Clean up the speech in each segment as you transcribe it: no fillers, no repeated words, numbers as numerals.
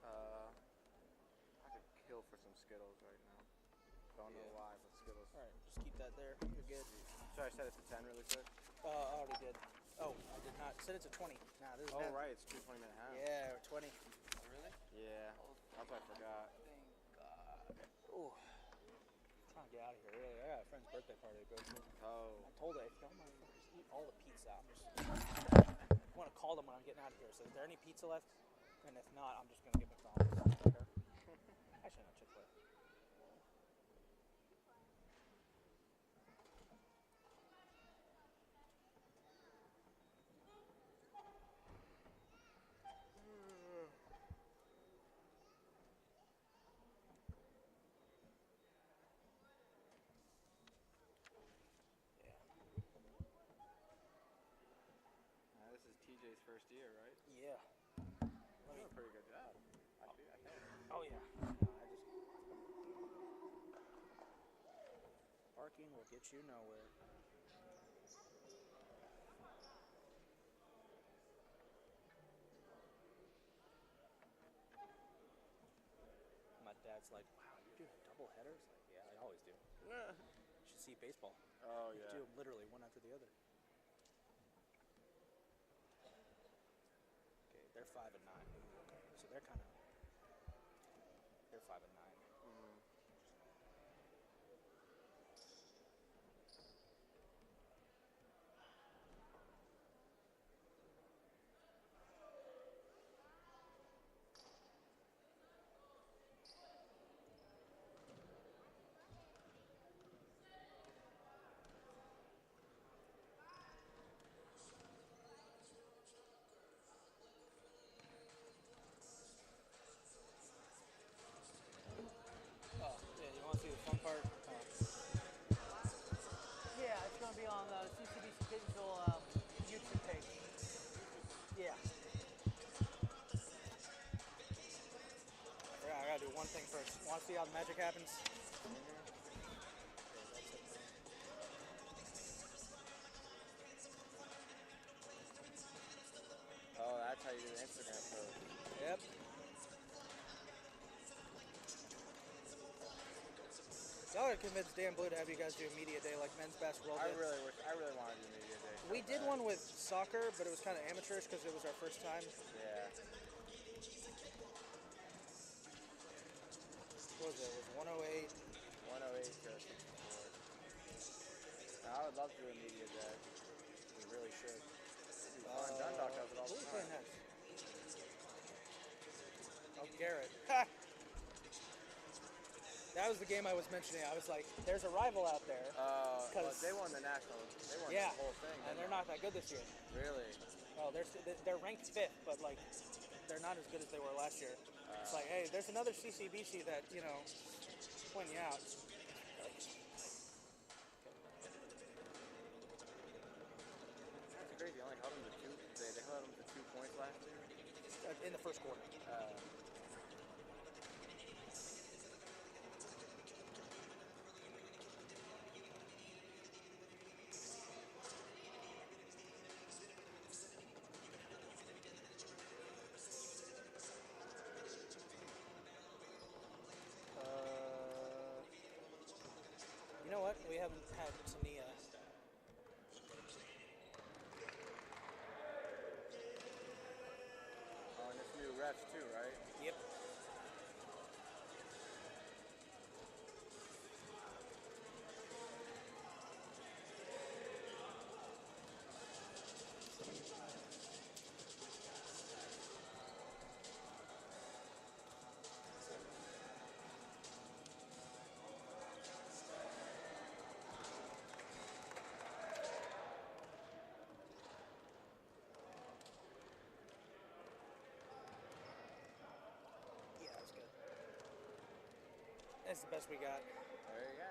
I could kill for some Skittles right now. Don't know why, but Skittles. All right, just keep that there. You're good. Should I set it to 10 really quick? I already did. Oh, I did not. Set it to 20. Nah, this is bad. Right, it's 2:20 and a half. Yeah, or 20. Oh, really? Yeah, that's what I forgot. Thank God. Ooh. I'm trying to get out of here. Really, I got a friend's birthday party to go to. Oh. I told her, don't motherfuckers eat all the pizza. I want to call them when I'm getting out of here. So, is there any pizza left? And if not, I'm just going to get McDonald's. Okay. Actually, not Chick-fil-A. This is TJ's first year, right? Yeah. You're doing a pretty good job. I think. Oh, yeah. Parking will get you nowhere. My dad's like, wow, you're doing double headers? Like, yeah, I always do. You should see baseball. Oh, You yeah. do them literally one after the other. Okay, they're 5 and 9. Okay, so they're 5 and 9. Oh, yeah, you want to see the fun part? Yeah, it's going to be on the CCBC Catonsville YouTube page. Yeah. Yeah, I gotta do one thing first. Want to see how the magic happens? Oh, that's how you do the Instagram post. Yep. Y'all gotta convince Dan Blue to have you guys do a media day like men's basketball I did. really wanted to do media day. We did one with soccer, but it was kind of amateurish because it was our first time. Yeah. What was it? It was 108. 108 to 64. Now, I would love to do a media day. We really should. Dundalk does it all the time. Oh, Garrett. That was the game I was mentioning. I was like, there's a rival out there. Well, they won the national. They won the whole thing. And they're not that good this year. Really? Well, they're ranked 5th, but like they're not as good as they were last year. It's like, hey, there's another CCBC that, you know, pointing you out. That's crazy. They only held them to 2. They held them to 2 points last year. In the first quarter. You know what? We haven't had Tania. Oh, and it's new refs too, right? Yep. That's the best we got. There you go.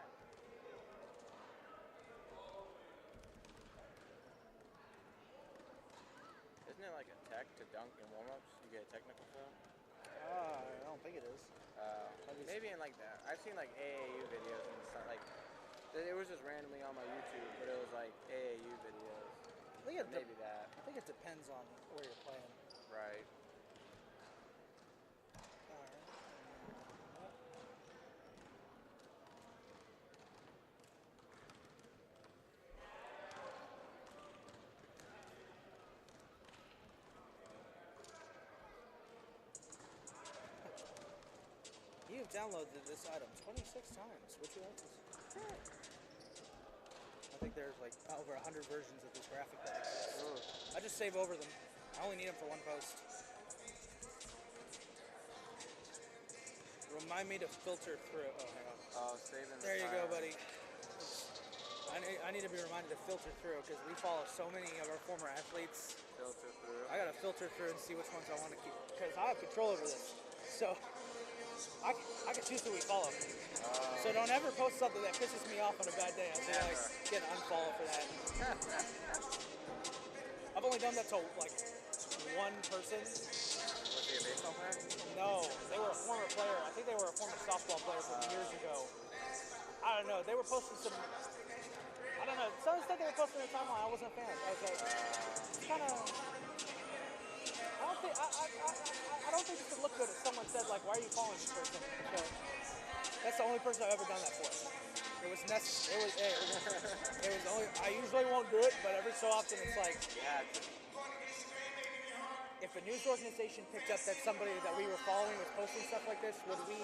Isn't it like a tech to dunk in warm-ups? You get a technical film? I don't think it is. Maybe in like that. I've seen like AAU videos and stuff. Like it was just randomly on my YouTube, but it was like AAU videos. I think Maybe that. I think it depends on where you're playing. Right. downloaded this item 26 times. Would you like this? I think there's like over 100 versions of this graphic that exists. I just save over them. I only need them for one post. Remind me to filter through. Oh, hang on. Oh, saving the There you go, file. buddy. I need to be reminded to filter through because we follow so many of our former athletes. Filter through. I gotta filter through and see which ones I want to keep because I have control over this. So I can choose who we follow. So don't ever post something that pisses me off on a bad day. I'll say like get an unfollow for that. I've only done that to like one person. Was he a baseball player? No, they were a former player. I think they were a former softball player from years ago. I don't know. They were posting some. I don't know. Someone said they were posting their timeline. I wasn't a fan. I was like, it's kind of. I don't think it would look good if someone said like, "Why are you following this person?" So that's the only person I've ever done that for. It was necessary. It was only. I usually won't do it, but every so often it's like, if a news organization picked up that somebody that we were following was posting stuff like this, would it be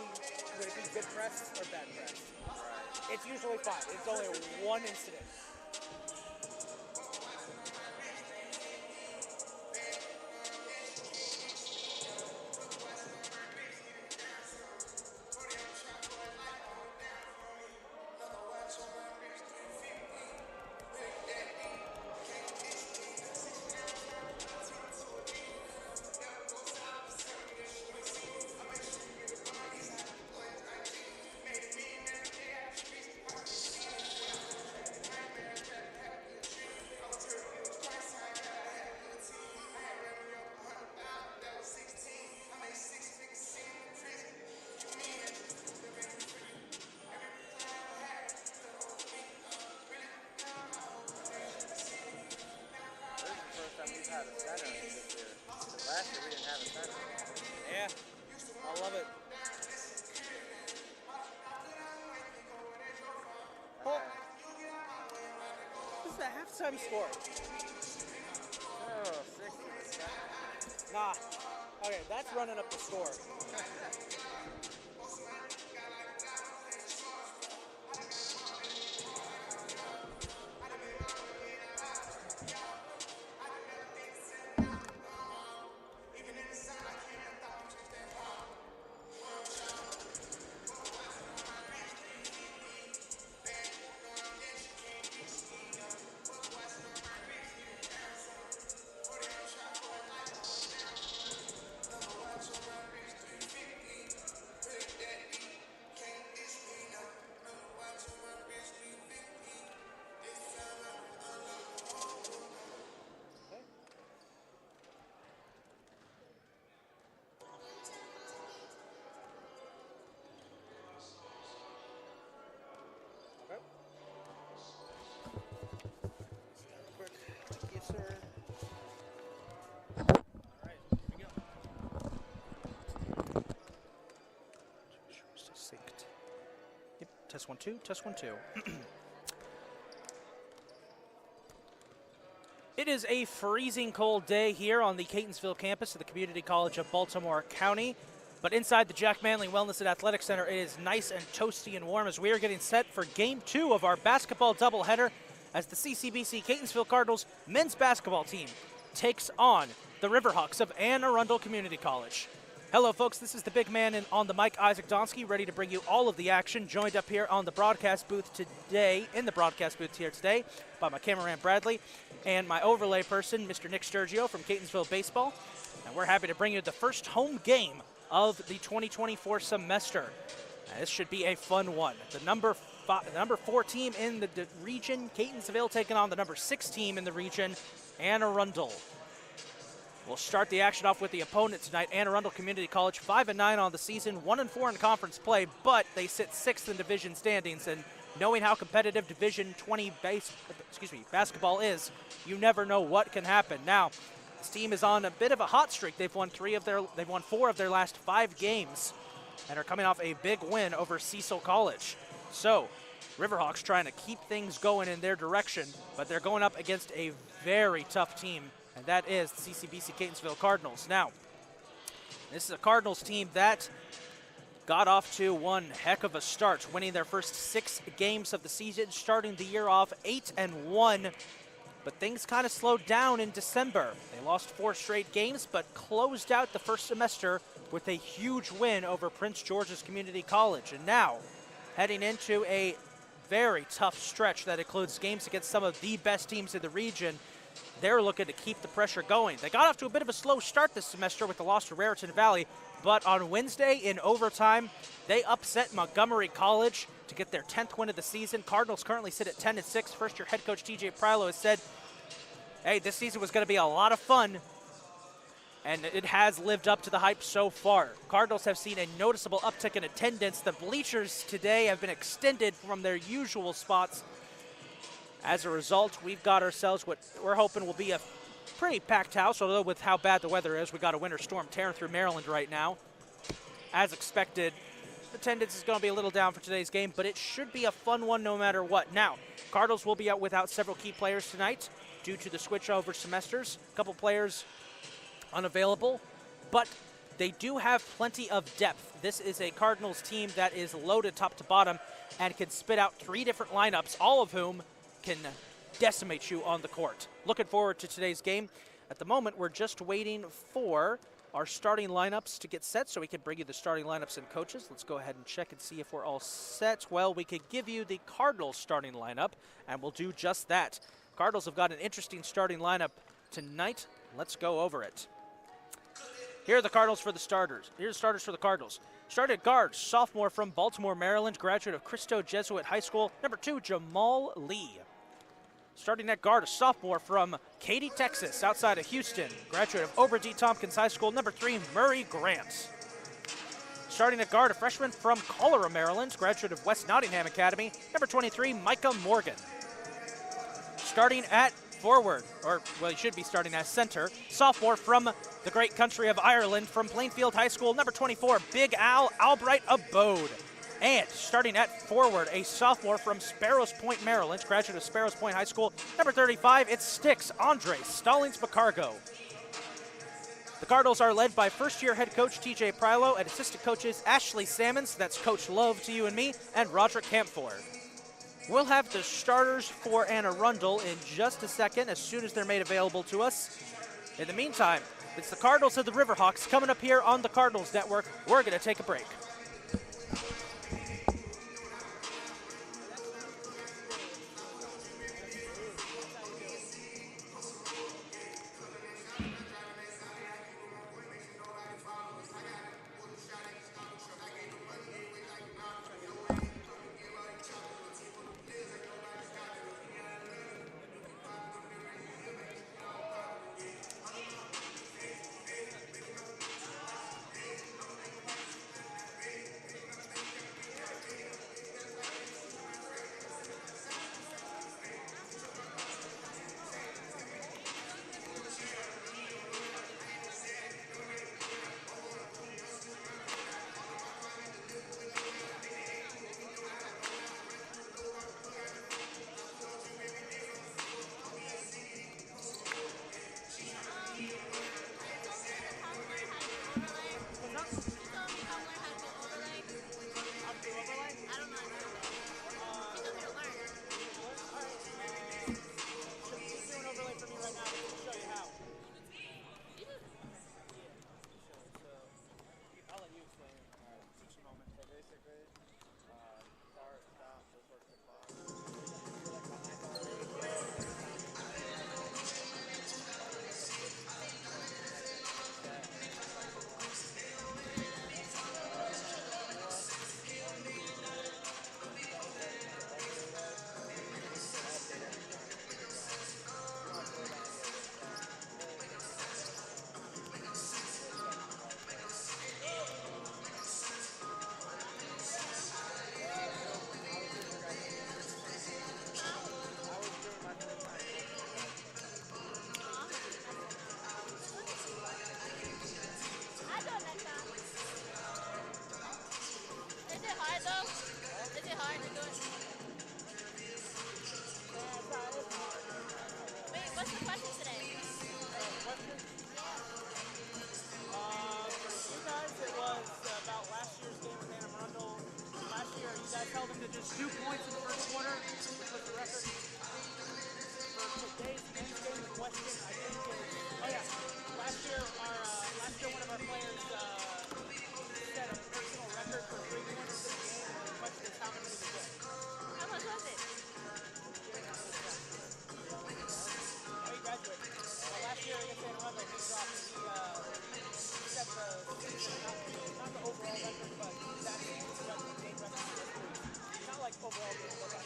good press or bad press? It's usually fine. It's only one incident. We've had a center this year. Last year we didn't have a center. Yeah, I love it. Well, this is the halftime score. Oh, 60%. Nah. Okay, that's running up the score. Yep, test 1 2, test 1 2. It is a freezing cold day here on the Catonsville campus of the Community College of Baltimore County. But inside the Jack Manley Wellness and Athletic Center, it is nice and toasty and warm as we are getting set for Game 2 of our basketball doubleheader as the CCBC Catonsville Cardinals men's basketball team takes on the Riverhawks of Anne Arundel Community College. Hello, folks. This is the big man on the mic, Isaac Donsky, ready to bring you all of the action. Joined up here on the broadcast booth today, by my cameraman Bradley and my overlay person, Mr. Nick Sturgio from Catonsville Baseball. And we're happy to bring you the first home game of the 2024 semester. Now, this should be a fun one. The number 4 team in the region, Catonsville, taking on the number 6 team in the region, Anne Arundel. We'll start the action off with the opponent tonight, Anne Arundel Community College, 5-9 on the season, 1-4 in conference play, but they sit 6th in division standings. And knowing how competitive Division 20 basketball is, you never know what can happen. Now, this team is on a bit of a hot streak. They've won 4 of their last 5 games, and are coming off a big win over Cecil College. So, Riverhawks trying to keep things going in their direction, but they're going up against a very tough team, and that is the CCBC Catonsville Cardinals. Now, this is a Cardinals team that got off to one heck of a start, winning their first 6 games of the season, starting the year off 8-1. But things kind of slowed down in December. They lost 4 straight games, but closed out the first semester with a huge win over Prince George's Community College. And now, heading into a very tough stretch that includes games against some of the best teams in the region, they're looking to keep the pressure going. They got off to a bit of a slow start this semester with the loss to Raritan Valley, but on Wednesday in overtime, they upset Montgomery College to get their 10th win of the season. Cardinals currently sit at 10-6. First-year head coach TJ Prilo has said, hey, this season was going to be a lot of fun, and it has lived up to the hype so far. Cardinals have seen a noticeable uptick in attendance. The bleachers today have been extended from their usual spots. As a result, we've got ourselves what we're hoping will be a pretty packed house, although with how bad the weather is, we got a winter storm tearing through Maryland right now. As expected, attendance is going to be a little down for today's game, but it should be a fun one no matter what. Now, Cardinals will be out without several key players tonight due to the switch over semesters. A couple players unavailable, but they do have plenty of depth. This is a Cardinals team that is loaded top to bottom and can spit out 3 different lineups, all of whom can decimate you on the court. Looking forward to today's game. At the moment, we're just waiting for our starting lineups to get set so we can bring you the starting lineups and coaches. Let's go ahead and check and see if we're all set. Well, we could give you the Cardinals starting lineup, and we'll do just that. Cardinals have got an interesting starting lineup tonight. Let's go over it. Here are the Cardinals for the starters. Here's the starters for the Cardinals. Started guard, sophomore from Baltimore, Maryland, graduate of Cristo Jesuit High School. Number 2, Jamal Lee. Starting at guard, a sophomore from Katy, Texas, outside of Houston, graduate of Ober D. Tompkins High School. Number 3, Murray Grant. Starting at guard, a freshman from Cholera, Maryland, graduate of West Nottingham Academy. Number 23, Micah Morgan. Starting at forward, or well, he should be starting as center, sophomore from the great country of Ireland, from Plainfield High School. Number 24, Big Al Albright Abode. And starting at forward, a sophomore from Sparrows Point, Maryland, graduate of Sparrows Point High School. Number 35, it's Sticks, Andre Stallings Bacargo. The Cardinals are led by first-year head coach TJ Prilo and assistant coaches Ashley Sammons, that's Coach Love to you and me, and Roderick Campfor. We'll have the starters for Arundel in just a second, as soon as they're made available to us. In the meantime, it's the Cardinals and the Riverhawks coming up here on the Cardinals Network. We're going to take a break. You guys, it was about last year's game with averaged 2 points in the first quarter, which was the record for today's men's game. The question, I think, is, oh yeah, last year one of our players set a personal record for 3-pointers in a game, and the question is, how many did he get? How much was it? Oh, he graduated. Last year against Arundel, he set the season, not the overall record, but that season record, game record. Not like overall game, but that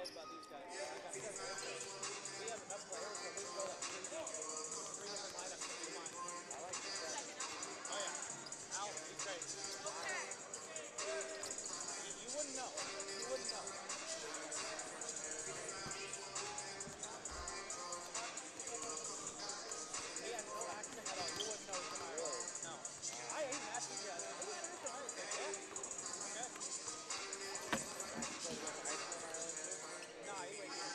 about these guys. We have enough players that we can go like 3 different lineups in one. I like that. Oh yeah. Al, he's great. You wouldn't know. You wouldn't know. He had no accent at all. You wouldn't know he's an Irish. No. I even asked you guys. Are you Irish? Yeah. Okay. Nah, he went here.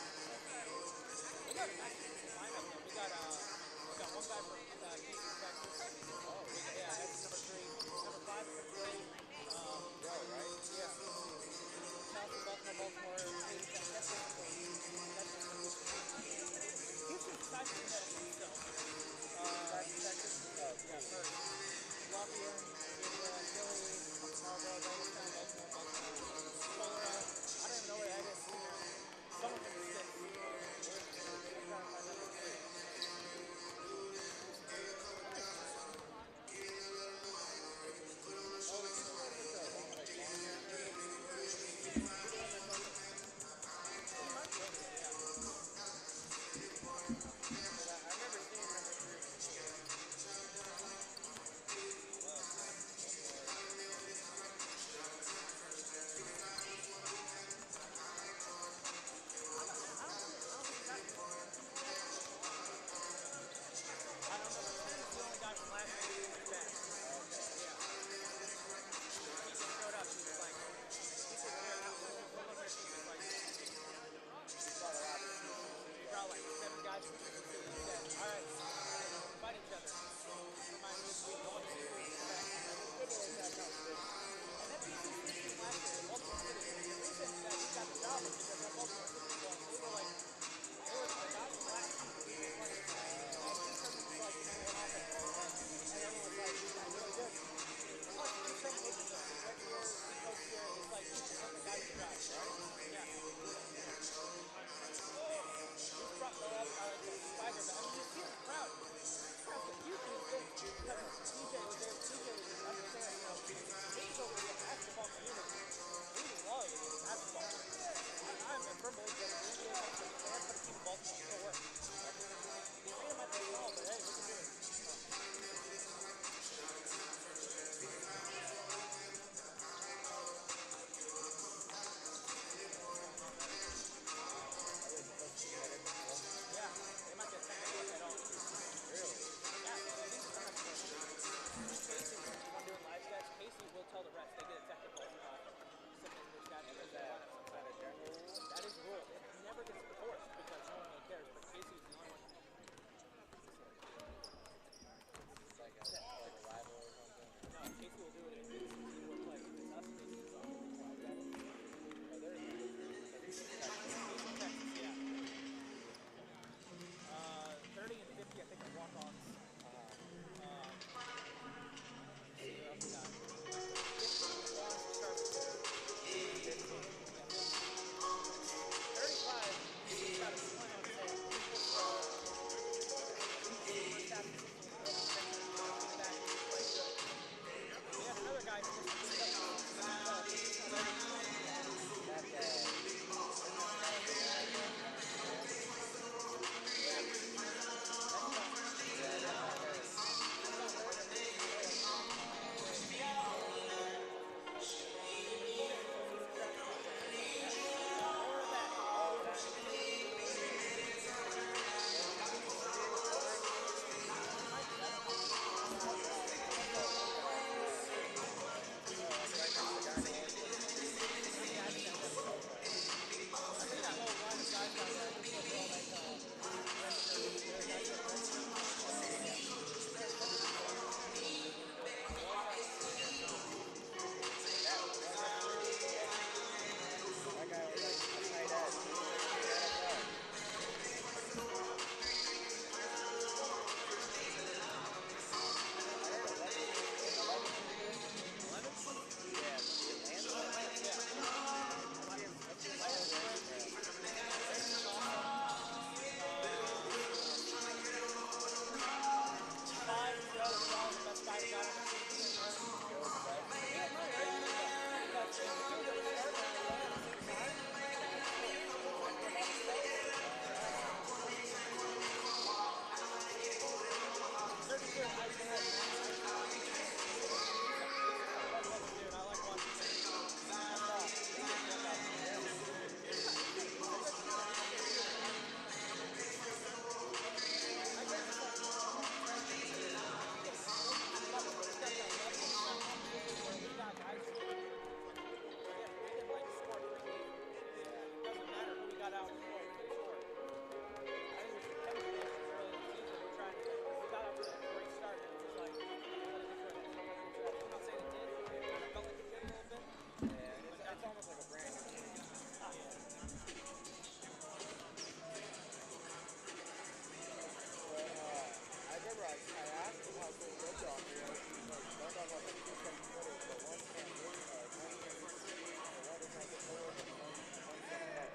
I asked him how soon good y'all here. He's like, don't talk about like 2 7 footers, but one can't really, one can't see, but one is like 4, but one's some tough.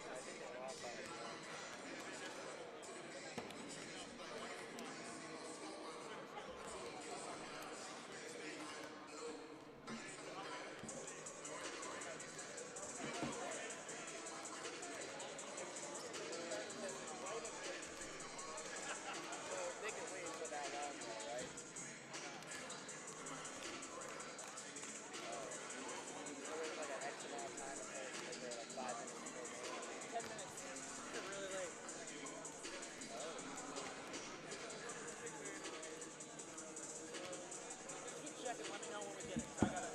I think they lost by like one. So they can wait for that long though, right? So there's like an X amount of time until is there like 5 minutes before game? 10 minutes. They're really late. Oh. Keep checking. Let me know when we get it. I got it.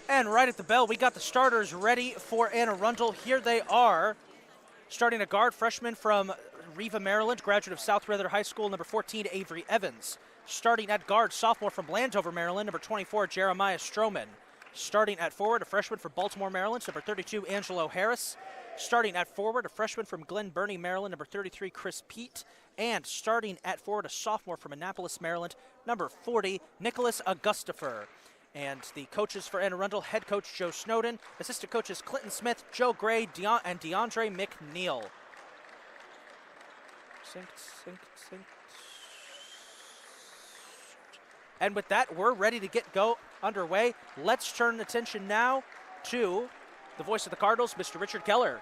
And right at the bell, we got the starters ready for Anne Arundel. Here they are. Starting at guard, freshman from Riva, Maryland, graduate of South River High School, number 14, Avery Evans. Starting at guard, sophomore from Landover, Maryland, number 24, Jeremiah Stroman. Starting at forward, a freshman from Baltimore, Maryland, number 32, Angelo Harris. Starting at forward, a freshman from Glen Burnie, Maryland, number 33, Chris Pete. And starting at forward, a sophomore from Annapolis, Maryland, number 40, Nicholas Augustifer. And the coaches for Anne Arundel, head coach Joe Snowden, assistant coaches Clinton Smith, Joe Gray, and DeAndre McNeil. Synced. And with that, we're ready to get underway. Let's turn attention now to the voice of the Cardinals, Mr. Richard Keller.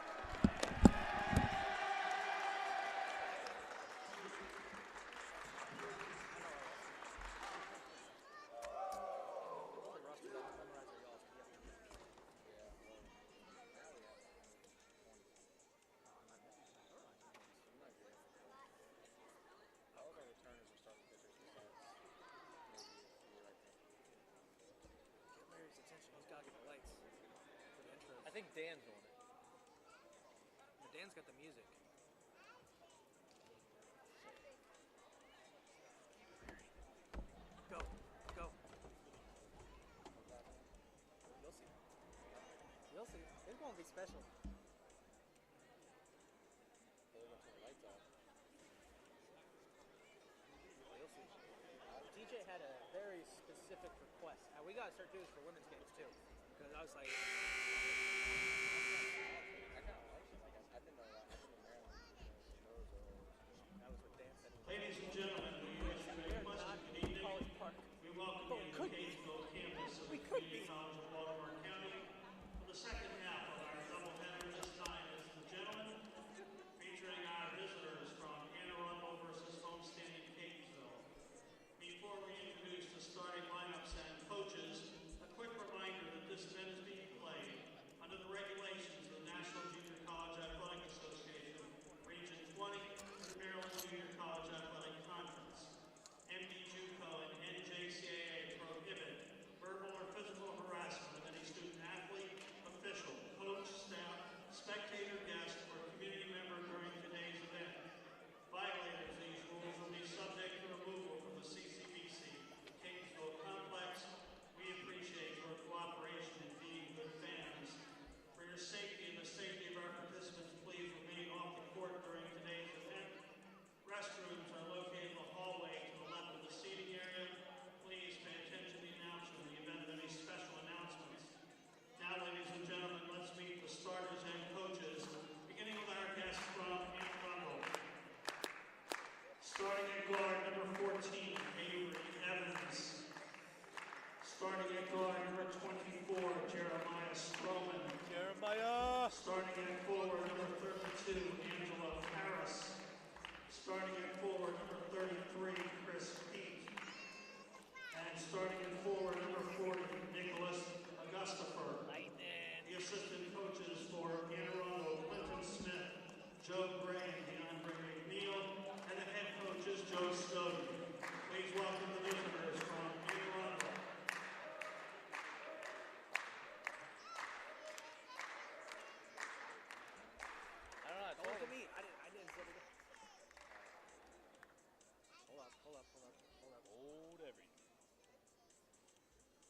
I think Dan's on it. Dan's got the music. Go. You'll see. It's going to be special. You'll see. DJ had a very specific request. Now, we got to start doing this for women's games, too. Because I was like... Ladies and gentlemen, we wish to request good evening. We welcome you to Catonsville campus of the Community College of Baltimore County for the second half of our doubleheader. This time is the gentlemen, featuring our visitors from Anne Arundel versus Homestead in Catonsville. Before we introduce the starting lineups and coaches, a quick reminder that this event is being played under the regulations of the National Junior College Athletic Association, Region 20, and the Maryland Junior College Athletic Conference.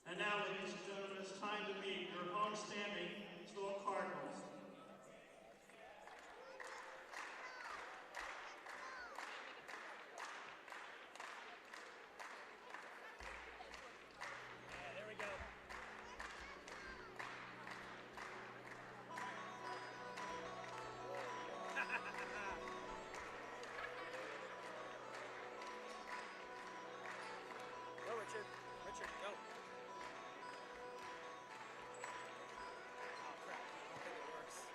And now, ladies and gentlemen, it's time to meet your homestanding Catonsville Cardinals. There we go. Go, Richard. Richard, go. Oh, crap. I don't think it works.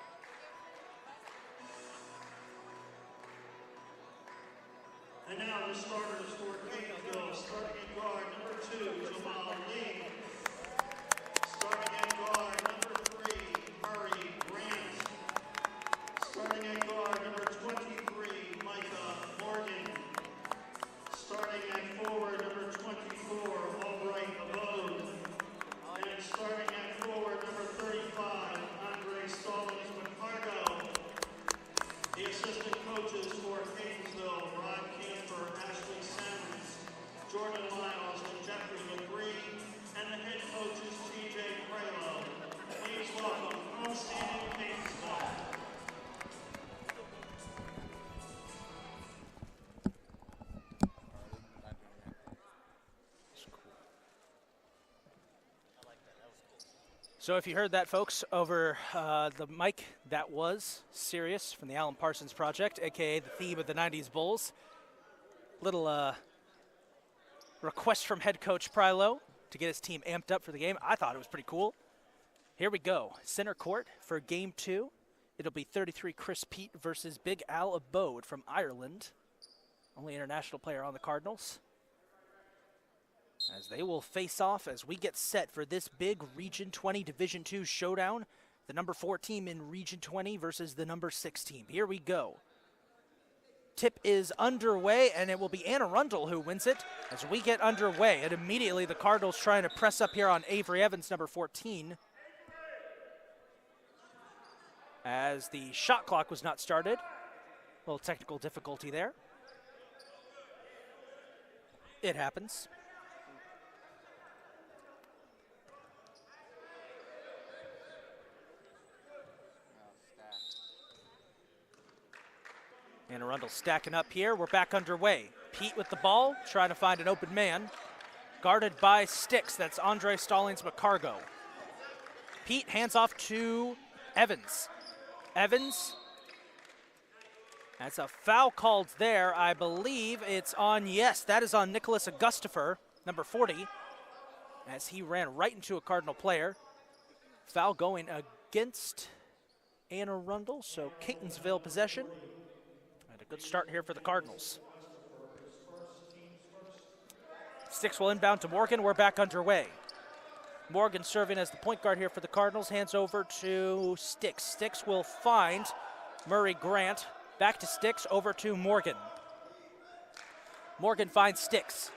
And now the starters for Catonsville, starting at guard number 2, Jamal Lee. Starting at guard number 3, Murray Grant. Starting at guard number 23, Micah Morgan. Starting at forward number 24, Albright Abode. And starting at forward number 35, Andre Stallings McCargo. The assistant coaches for Catonsville, Rod Camper, Ashley Sammons, Jordan Lyles, and Jeffrey LeBrie, and the head coaches, TJ Prelo. Please welcome homestanding Catonsville. So if you heard that, folks, over the mic, that was Sirius from the Alan Parsons Project, a.k.a. the theme of the 90s Bulls. Little request from head coach Prilo to get his team amped up for the game. I thought it was pretty cool. Here we go. Center court for Game 2. It'll be 33 Chris Pete versus Big Al Abode from Ireland. Only international player on the Cardinals. As they will face off as we get set for this big Region 20 Division II showdown. The number 4 team in Region 20 versus the number 6 team. Here we go. Tip is underway, and it will be Arundel who wins it as we get underway. And immediately the Cardinals trying to press up here on Avery Evans, number 14. As the shot clock was not started. A little technical difficulty there. It happens. And Arundel stacking up here. We're back underway. Pete with the ball, trying to find an open man. Guarded by Sticks. That's Andre Stallings McCargo. Pete hands off to Evans. Evans. That's a foul called there. I believe it's on, yes, that is on Nicholas Augustifer, number 40, as he ran right into a Cardinal player. Foul going against Anne Arundel, so Catonsville possession. And a good start here for the Cardinals. Sticks will inbound to Morgan. We're back underway. Morgan serving as the point guard here for the Cardinals. Hands over to Sticks. Sticks will find Murray Grant. Back to Sticks, over to Morgan. Morgan finds Sticks.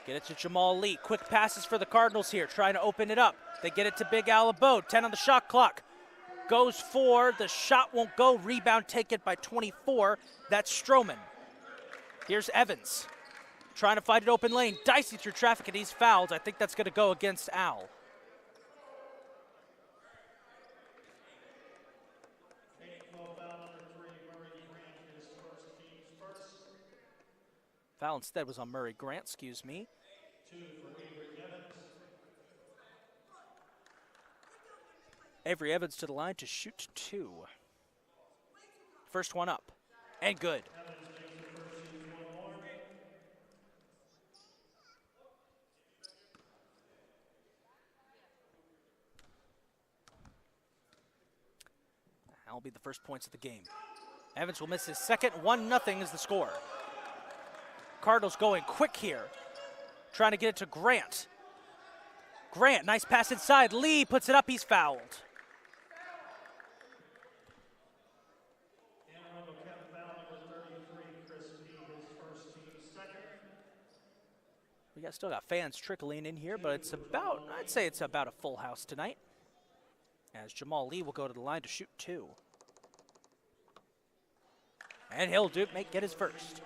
Get it to Jamal Lee. Quick passes for the Cardinals here, trying to open it up. They get it to Big Al Abode. 10 on the shot clock. Goes for, the shot won't go. Rebound taken by 24. That's Stroman. Here's Evans. Trying to find an open lane. Dicey through traffic, and he's fouled. I think that's going to go against Al. Foul instead was on Murray Grant, excuse me. 2 for Avery Evans. Avery Evans to the line to shoot 2. First one up, and good. That'll be the first points of the game. Evans will miss his second. 1-0 is the score. Cardinals going quick here. Trying to get it to Grant. Grant, nice pass inside. Lee puts it up, he's fouled. We still got fans trickling in here, but it's about, I'd say it's about a full house tonight. As Jamal Lee will go to the line to shoot 2. And he'll get his first.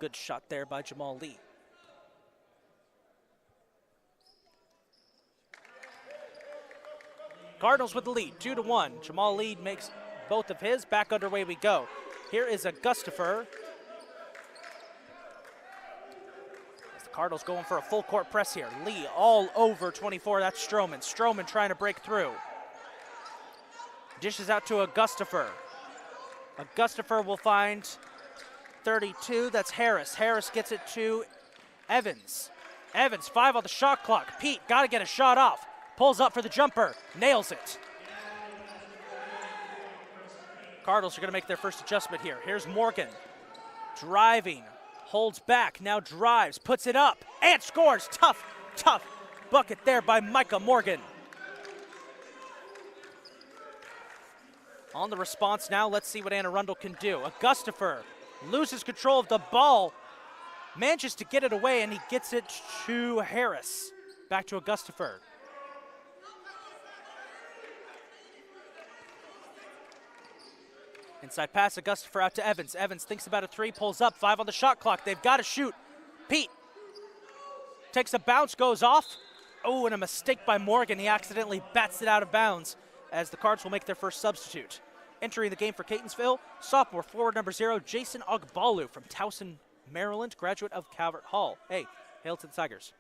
Good shot there by Jamal Lee. Cardinals with the lead, 2-1. Jamal Lee makes both of his. Back underway we go. Here is Augustifer. As the Cardinals going for a full court press here. Lee all over 24, that's Stroman. Stroman trying to break through. Dishes out to Augustifer. Augustifer will find 32, that's Harris. Harris gets it to Evans. Evans, 5 on the shot clock. Pete, gotta get a shot off. Pulls up for the jumper, nails it. Cardinals are gonna make their first adjustment here. Here's Morgan, driving, holds back, now drives, puts it up, and scores. Tough bucket there by Micah Morgan. On the response now, let's see what Arundel can do. Augustifer loses control of the ball, manages to get it away, and he gets it to Harris. Back to Augustifer. Inside pass, Augustifer out to Evans. Evans thinks about a 3, pulls up, 5 on the shot clock. They've got to shoot. Pete takes a bounce, goes off. Oh, and a mistake by Morgan. He accidentally bats it out of bounds as the Cards will make their first substitute. Entering the game for Catonsville, sophomore forward number 0, Jason Ogbalu from Towson, Maryland, graduate of Calvert Hall. Hey, hail to the Tigers.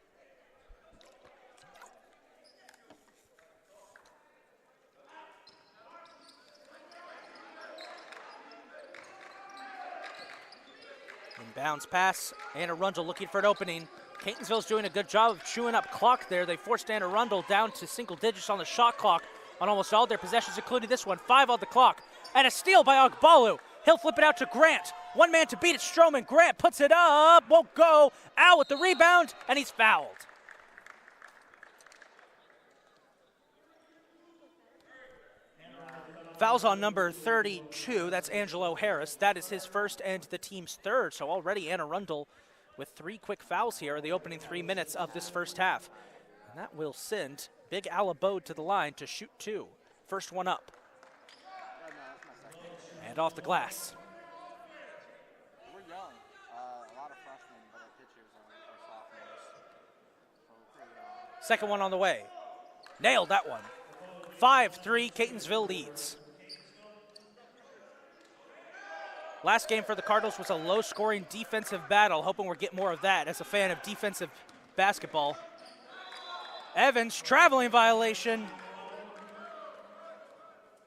Inbounds pass, Arundel looking for an opening. Catonsville's doing a good job of chewing up clock there. They forced Arundel down to single digits on the shot clock on almost all their possessions, including this one. 5 on the clock. And a steal by Ogbalu. He'll flip it out to Grant. One man to beat it, Stroman. Grant puts it up, won't go. Out with the rebound, and he's fouled. Fouls on number 32, that's Angelo Harris. That is his first and the team's third, so already Arundel with 3 quick fouls here in the opening 3 minutes of this first half. And that will send Big Alabode to the line to shoot 2. First one up. And off the glass. We're young. A lot of freshmen, but our pitchers are sophomores. So we're pretty young. Second one on the way. Nailed that one. 5-3, Catonsville leads. Last game for the Cardinals was a low-scoring defensive battle. Hoping we'll get more of that as a fan of defensive basketball. Evans, traveling violation.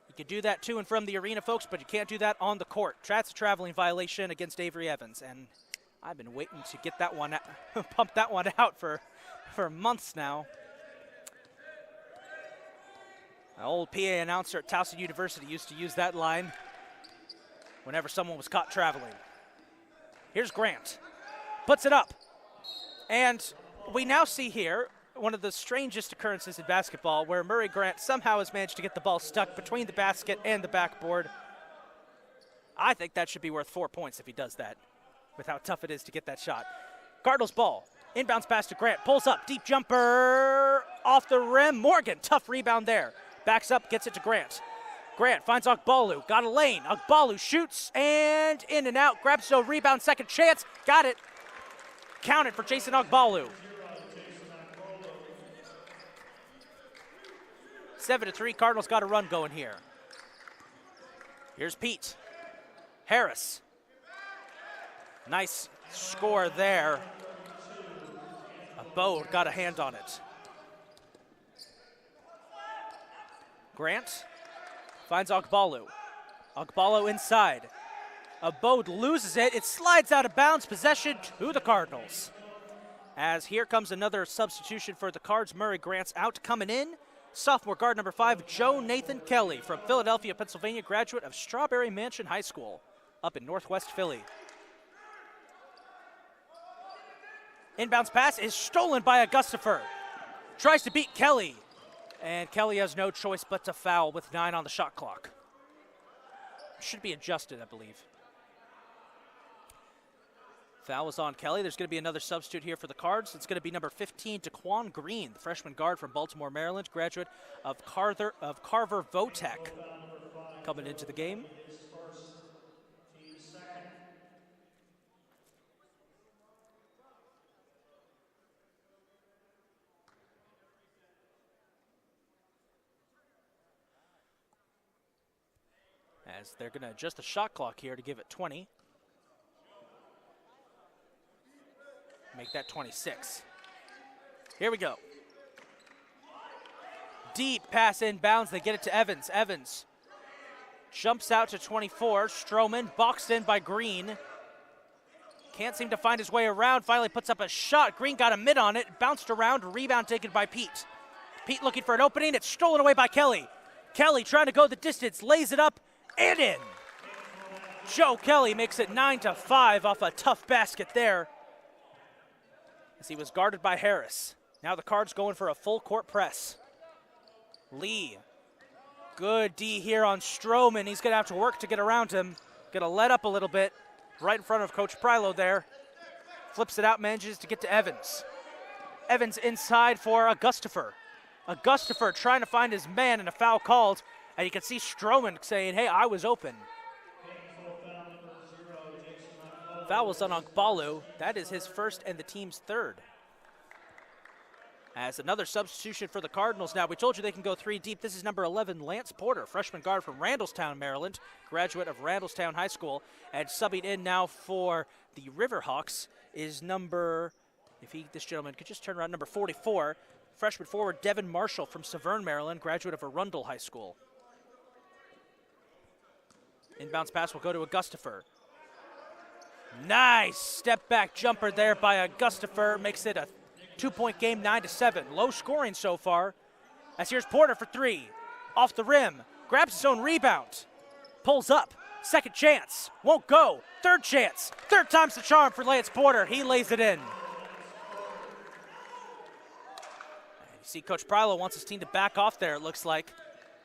You can do that to and from the arena, folks, but you can't do that on the court. That's a traveling violation against Avery Evans, and I've been waiting to get that one, pump that one out for months now. An old PA announcer at Towson University used to use that line whenever someone was caught traveling. Here's Grant. Puts it up. And we now see here one of the strangest occurrences in basketball where Murray Grant somehow has managed to get the ball stuck between the basket and the backboard. I think that should be worth 4 points if he does that, with how tough it is to get that shot. Cardinals ball. Inbounds pass to Grant. Pulls up. Deep jumper off the rim. Morgan. Tough rebound there. Backs up. Gets it to Grant. Grant finds Ogbalu. Got a lane. Ogbalu shoots and in and out. Grabs no rebound. Second chance. Got it. Counted for Jason Ogbalu. 7-3. Cardinals got a run going here. Here's Pete. Harris. Nice score there. Abode got a hand on it. Grant finds Ogbalu. Ogbalu inside. Abode loses it. It slides out of bounds. Possession to the Cardinals. As here comes another substitution for the Cards. Murray Grant's out. Coming in, sophomore guard number 5, Joe Nathan Kelly from Philadelphia, Pennsylvania, graduate of Strawberry Mansion High School up in Northwest Philly. Inbounds pass is stolen by Augustifer. Tries to beat Kelly. And Kelly has no choice but to foul with 9 on the shot clock. Should be adjusted, I believe. Foul is on Kelly. There's going to be another substitute here for the Cards. It's going to be number 15, Daquan Green, the freshman guard from Baltimore, Maryland, graduate of Carver Votech, coming into the game. as they're going to adjust the shot clock here to give it 20. Make that 26. Here we go. Deep pass inbounds. They get it to Evans. Evans jumps out to 24. Stroman boxed in by Green. Can't seem to find his way around. Finally puts up a shot. Green got a mid on it. Bounced around. Rebound taken by Pete. Pete looking for an opening. It's stolen away by Kelly. Kelly trying to go the distance. Lays it up and in. Joe Kelly makes it 9-5 off a tough basket there, as he was guarded by Harris. Now the Cards going for a full court press. Lee, good D here on Stroman. He's gonna have to work to get around him. Gonna let up a little bit, right in front of Coach Prylo there. Flips it out, manages to get to Evans. Evans inside for Augustifer. Augustifer trying to find his man, and a foul called. And you can see Stroman saying, hey, I was open. Foul was on Ogbalu. That is his first and the team's third. As another substitution for the Cardinals now. We told you they can go 3 deep. This is number 11, Lance Porter, freshman guard from Randallstown, Maryland, graduate of Randallstown High School. And subbing in now for the Riverhawks is number, this gentleman could just turn around, number 44, freshman forward Devin Marshall from Severn, Maryland, graduate of Arundel High School. Inbounds pass will go to Augustifer. Nice step back jumper there by Augustifer. Makes it a 2-point game, 9-7. Low scoring so far. As here's Porter for 3. Off the rim. Grabs his own rebound. Pulls up. Second chance. Won't go. Third chance. Third time's the charm for Lance Porter. He lays it in. And you see Coach Prylo wants his team to back off there, it looks like.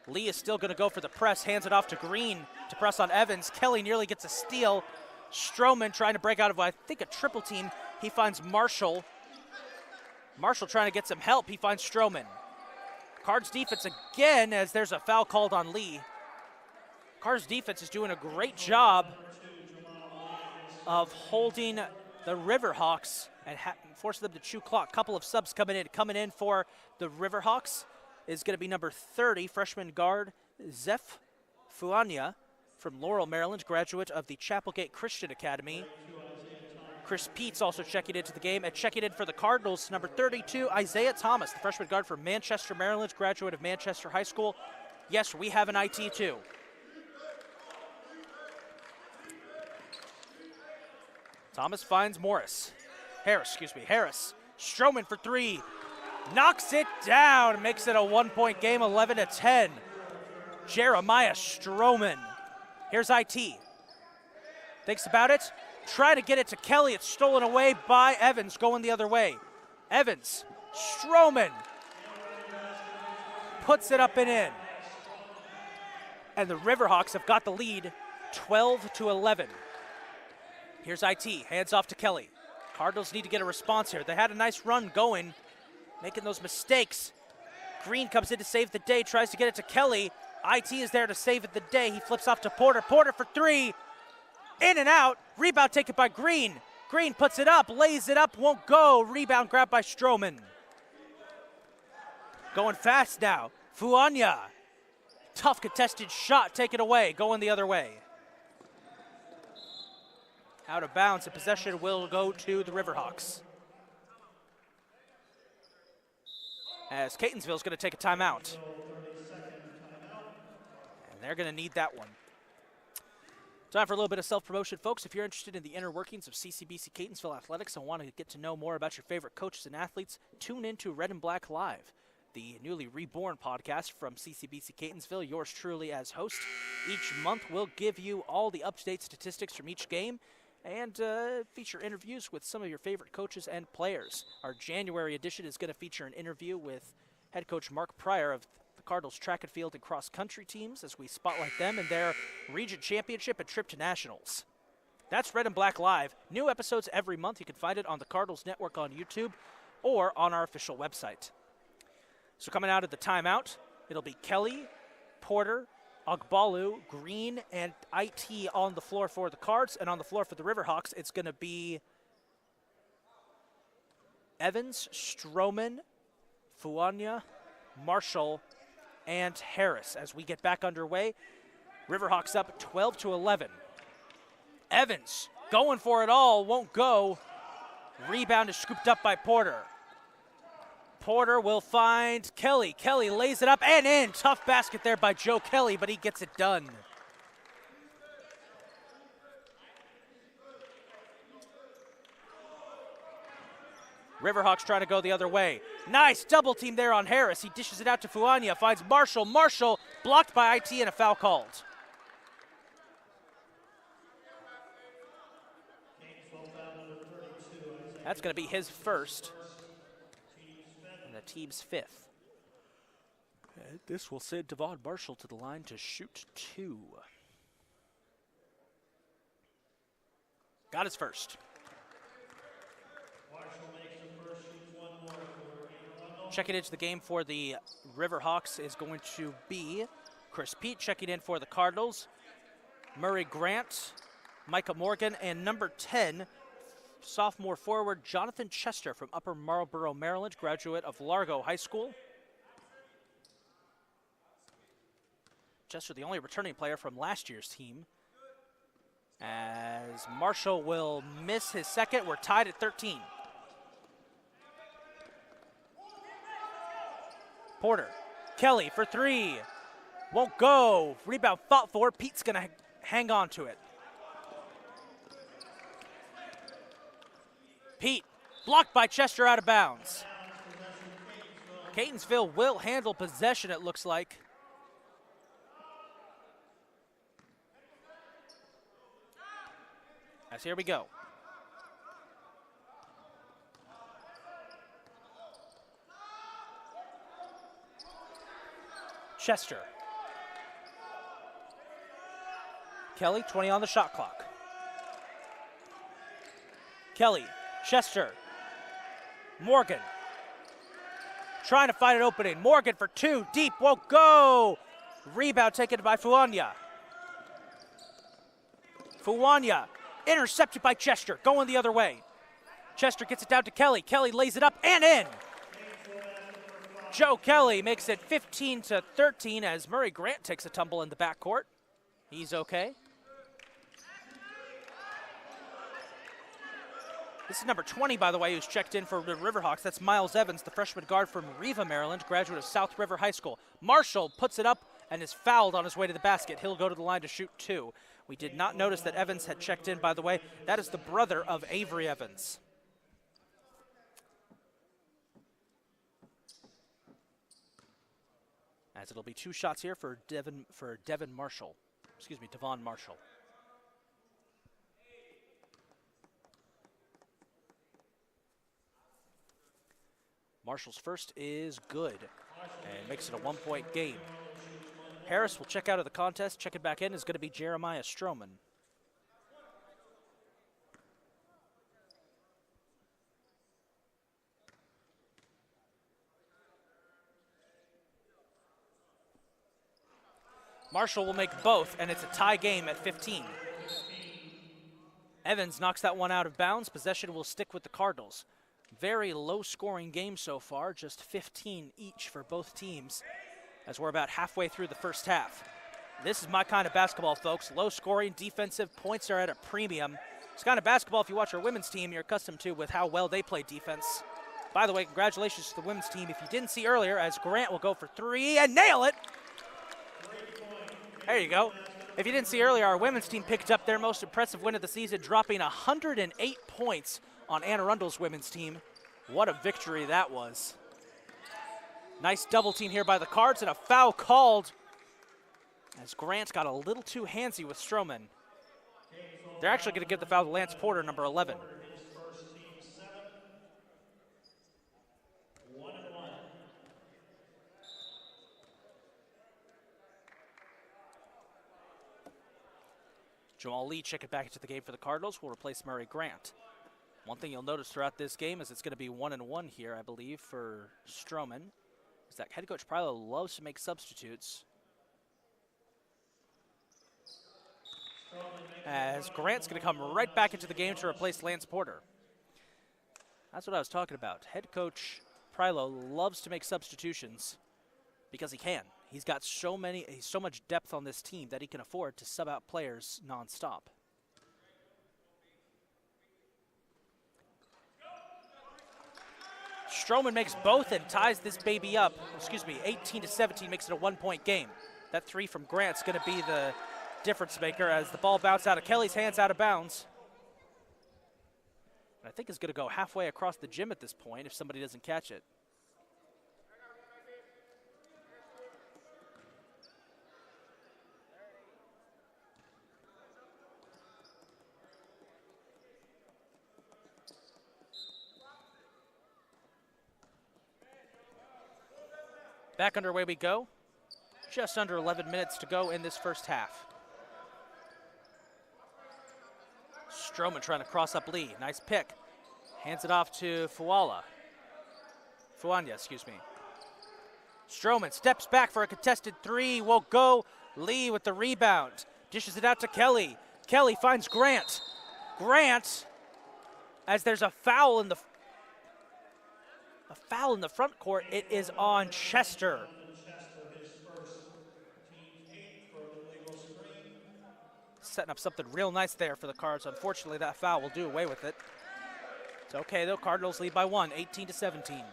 Lee is still going to go for the press. Hands it off to Green to press on Evans. Kelly nearly gets a steal. Stroman trying to break out of, I think, a triple team. He finds Marshall. Marshall trying to get some help. He finds Stroman. Cards defense again, as there's a foul called on Lee. Cards defense is doing a great job of holding the Riverhawks and forcing them to chew clock. Couple of subs coming in. Coming in for the Riverhawks is going to be number 30, freshman guard Zeph Fuania from Laurel, Maryland, graduate of the Chapelgate Christian Academy. Chris Peets also checking into the game, and checking in for the Cardinals, number 32, Isaiah Thomas, the freshman guard from Manchester, Maryland, graduate of Manchester High School. Yes, we have an IT too. Thomas finds Harris. Stroman for 3. Knocks it down, makes it a 1-point game, 11-10. Jeremiah Stroman. Here's IT. Thinks about it. Try to get it to Kelly. It's stolen away by Evans, going the other way. Evans, Stroman puts it up and in. And the Riverhawks have got the lead, 12-11. Here's IT, hands off to Kelly. Cardinals need to get a response here. They had a nice run going, making those mistakes. Green comes in to save the day, tries to get it to Kelly. IT is there to save it the day. He flips off to Porter. Porter for 3. In and out. Rebound taken by Green. Green puts it up, lays it up, won't go. Rebound grabbed by Stroman. Going fast now. Fuania. Tough contested shot taken away, going the other way. Out of bounds, and possession will go to the Riverhawks. As Catonsville is going to take a timeout. And they're going to need that one. Time for a little bit of self-promotion, folks. If you're interested in the inner workings of CCBC Catonsville Athletics and want to get to know more about your favorite coaches and athletes, tune in to Red and Black Live, the newly reborn podcast from CCBC Catonsville, yours truly as host. Each month we'll give you all the up-to-date statistics from each game and feature interviews with some of your favorite coaches and players. Our January edition is going to feature an interview with head coach Mark Pryor of the Cardinals track and field and cross-country teams as we spotlight them in their region championship and trip to nationals. That's Red and Black Live. New episodes every month. You can find it on the Cardinals Network on YouTube or on our official website. So coming out of the timeout, it'll be Kelly, Porter, Ogbalu, Green, and IT on the floor for the Cards, and on the floor for the Riverhawks, it's going to be Evans, Stroman, Fuania, Marshall, and Harris as we get back underway. Riverhawks up 12-11. Evans going for it all, won't go. Rebound is scooped up by Porter. Porter will find Kelly. Kelly lays it up and in. Tough basket there by Joe Kelly, but he gets it done. Riverhawks trying to go the other way. Nice double team there on Harris. He dishes it out to Fuania, finds Marshall. Marshall blocked by IT and a foul called. That's going to be his first and the team's fifth. And this will send Devon Marshall to the line to shoot 2. Got his first. Checking into the game for the Riverhawks is going to be Chris Pete. Checking in for the Cardinals, Murray Grant, Micah Morgan, and number 10, sophomore forward Jonathan Chester from Upper Marlboro, Maryland, graduate of Largo High School. Chester, the only returning player from last year's team. As Marshall will miss his second, we're tied at 13. Porter, Kelly for 3, won't go. Rebound fought for. Pete's gonna hang on to it. Pete, blocked by Chester, out of bounds. Catonsville will handle possession, it looks like. As here we go. Chester. Kelly, 20 on the shot clock. Kelly, Chester, Morgan. Trying to find an opening. Morgan for 2, deep, won't go. Rebound taken by Fuania. Fuania, intercepted by Chester, going the other way. Chester gets it down to Kelly. Kelly lays it up and in. Joe Kelly makes it 15-13 as Murray Grant takes a tumble in the backcourt. He's okay. This is number 20, by the way, who's checked in for the Riverhawks. That's Miles Evans, the freshman guard from Riva, Maryland, graduate of South River High School. Marshall puts it up and is fouled on his way to the basket. He'll go to the line to shoot 2. We did not notice that Evans had checked in, by the way. That is the brother of Avery Evans. As it'll be 2 shots here for Devon Marshall. Marshall's first is good and makes it a 1-point game. Harris will check out of the contest. Checking back in is going to be Jeremiah Stroman. Marshall will make both, and it's a tie game at 15. Evans knocks that one out of bounds. Possession will stick with the Cardinals. Very low-scoring game so far, just 15 each for both teams, as we're about halfway through the first half. This is my kind of basketball, folks. Low-scoring, defensive, points are at a premium. It's kind of basketball, if you watch our women's team, you're accustomed to with how well they play defense. By the way, congratulations to the women's team. If you didn't see earlier, as Grant will go for 3 and nail it. There you go. If you didn't see earlier, our women's team picked up their most impressive win of the season, dropping 108 points on Arundel's women's team. What a victory that was. Nice double team here by the Cards and a foul called as Grant got a little too handsy with Stroman. They're actually going to give the foul to Lance Porter, number 11. Jamal Lee check it back into the game for the Cardinals. Will replace Murray Grant. One thing you'll notice throughout this game is it's going to be 1-1 here, I believe, for Stroman. Is that head coach Prilo loves to make substitutes. As Grant's going to come right back into the game to replace Lance Porter. That's what I was talking about. Head coach Prilo loves to make substitutions because he can. He's got so much depth on this team that he can afford to sub out players nonstop. Stroman makes both and ties this baby up. 18-17 makes it a 1-point game. That three from Grant's going to be the difference maker as the ball bounced out of Kelly's hands out of bounds. And I think it's going to go halfway across the gym at this point if somebody doesn't catch it. Back underway we go. Just under 11 minutes to go in this first half. Stroman trying to cross up Lee. Nice pick. Hands it off to Fuanya, excuse me. Stroman steps back for a contested three. Won't go. Lee with the rebound. Dishes it out to Kelly. Kelly finds Grant. Grant, as there's a foul in the front court. It is on Chester. Setting up something real nice there for the Cards. Unfortunately, that foul will do away with it. It's okay, though. Cardinals lead by 1, 18-17.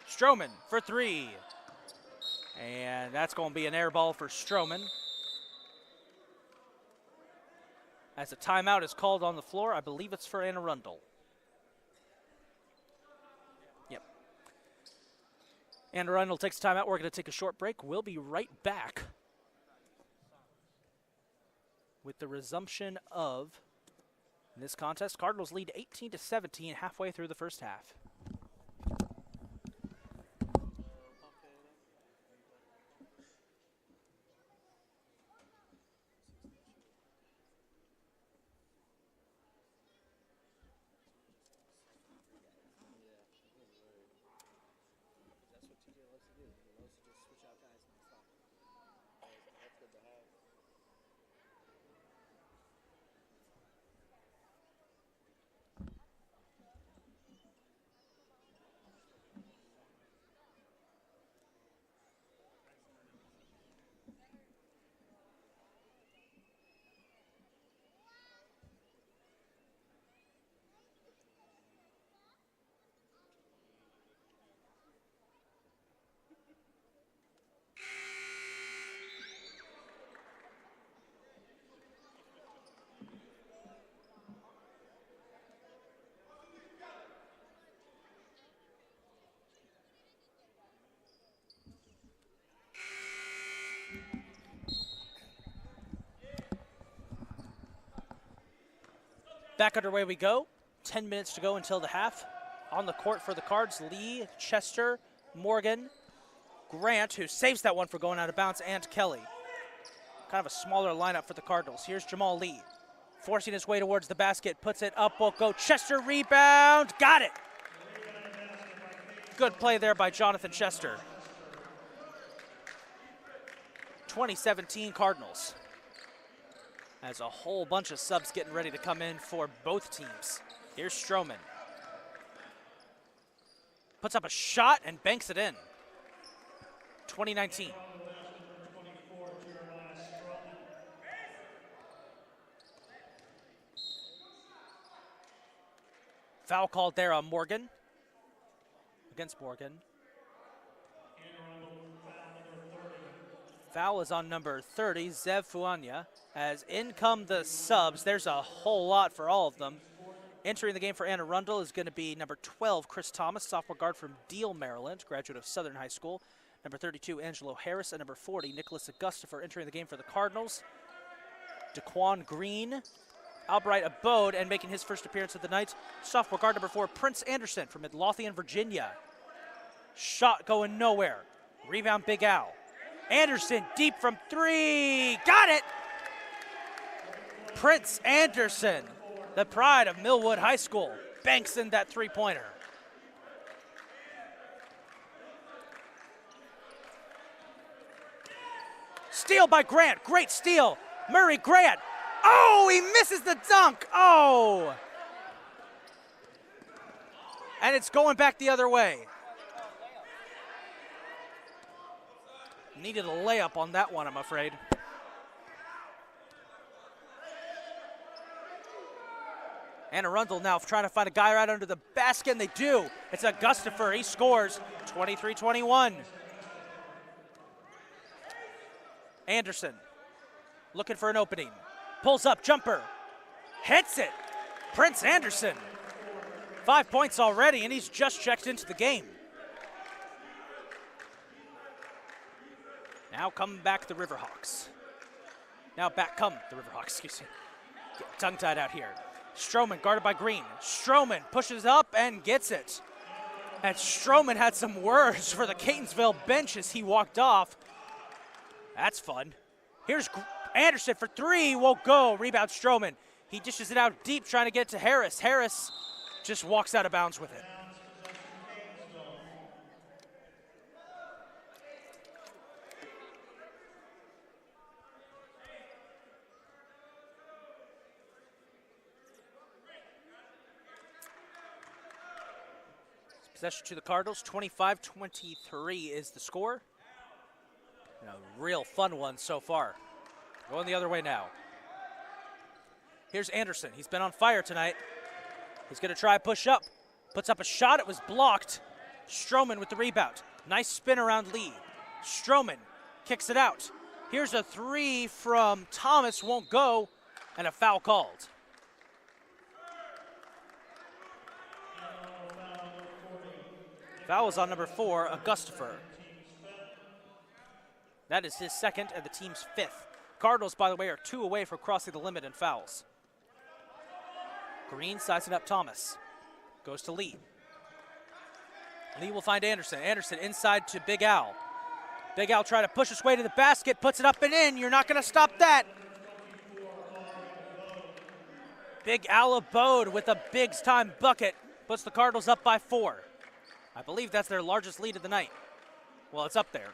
Stroman for three. And that's going to be an air ball for Stroman. As a timeout is called on the floor, I believe it's for Arundel. Yep. Arundel takes a timeout. We're going to take a short break. We'll be right back with the resumption of this contest. Cardinals lead 18-17 halfway through the first half. Back underway we go. 10 minutes to go until the half. On the court for the Cards, Lee, Chester, Morgan, Grant, who saves that one for going out of bounds, and Kelly. Kind of a smaller lineup for the Cardinals. Here's Jamal Lee, forcing his way towards the basket, puts it up, won't go. Chester rebound, got it. Good play there by Jonathan Chester. 2017 Cardinals. As a whole bunch of subs getting ready to come in for both teams. Here's Stroman. Puts up a shot and banks it in. 2019. Foul called there on Morgan. Against Morgan. Foul is on number 30, Zev Fuanya. As in come the subs, there's a whole lot for all of them. Entering the game for Anne Arundel is going to be number 12, Chris Thomas, sophomore guard from Deal, Maryland, graduate of Southern High School. Number 32, Angelo Harris, and number 40, Nicholas Augusta for entering the game for the Cardinals. Daquan Green, Albright Abode, and making his first appearance of the night, sophomore guard number 4, Prince Anderson from Midlothian, Virginia. Shot going nowhere. Rebound, Big Al. Anderson deep from three. Got it! Prince Anderson, the pride of Millwood High School, banks in that three-pointer. Steal by Grant. Great steal. Murray Grant. Oh, he misses the dunk. Oh, And it's going back the other way. Needed a layup on that one, I'm afraid. And Arundel now trying to find a guy right under the basket, and they do. It's a Gustafer. He scores 23-21. Anderson looking for an opening. Pulls up, jumper. Hits it. Prince Anderson. 5 points already, and he's just checked into the game. Now come back the Riverhawks. Now back come the Riverhawks, excuse me. Get tongue-tied out here. Stroman guarded by Green. Stroman pushes up and gets it. And Stroman had some words for the Catonsville bench as he walked off. That's fun. Here's Anderson for three. Won't go. Rebound Stroman. He dishes it out deep trying to get it to Harris. Harris just walks out of bounds with it. Possession to the Cardinals, 25-23 is the score. A real fun one so far. Going the other way now. Here's Anderson. He's been on fire tonight. He's going to try push up. Puts up a shot. It was blocked. Stroman with the rebound. Nice spin around Lee. Stroman kicks it out. Here's a three from Thomas. Won't go. And a foul called. Foul was on number 4, Augustifer. That is his second and the team's 5th. Cardinals, by the way, are 2 away from crossing the limit in fouls. Green sizing up Thomas. Goes to Lee. Lee will find Anderson. Anderson inside to Big Al. Big Al trying to push his way to the basket, puts it up and in. You're not going to stop that. Big Al Abode with a big-time bucket puts the Cardinals up by 4. I believe that's their largest lead of the night. Well, it's up there.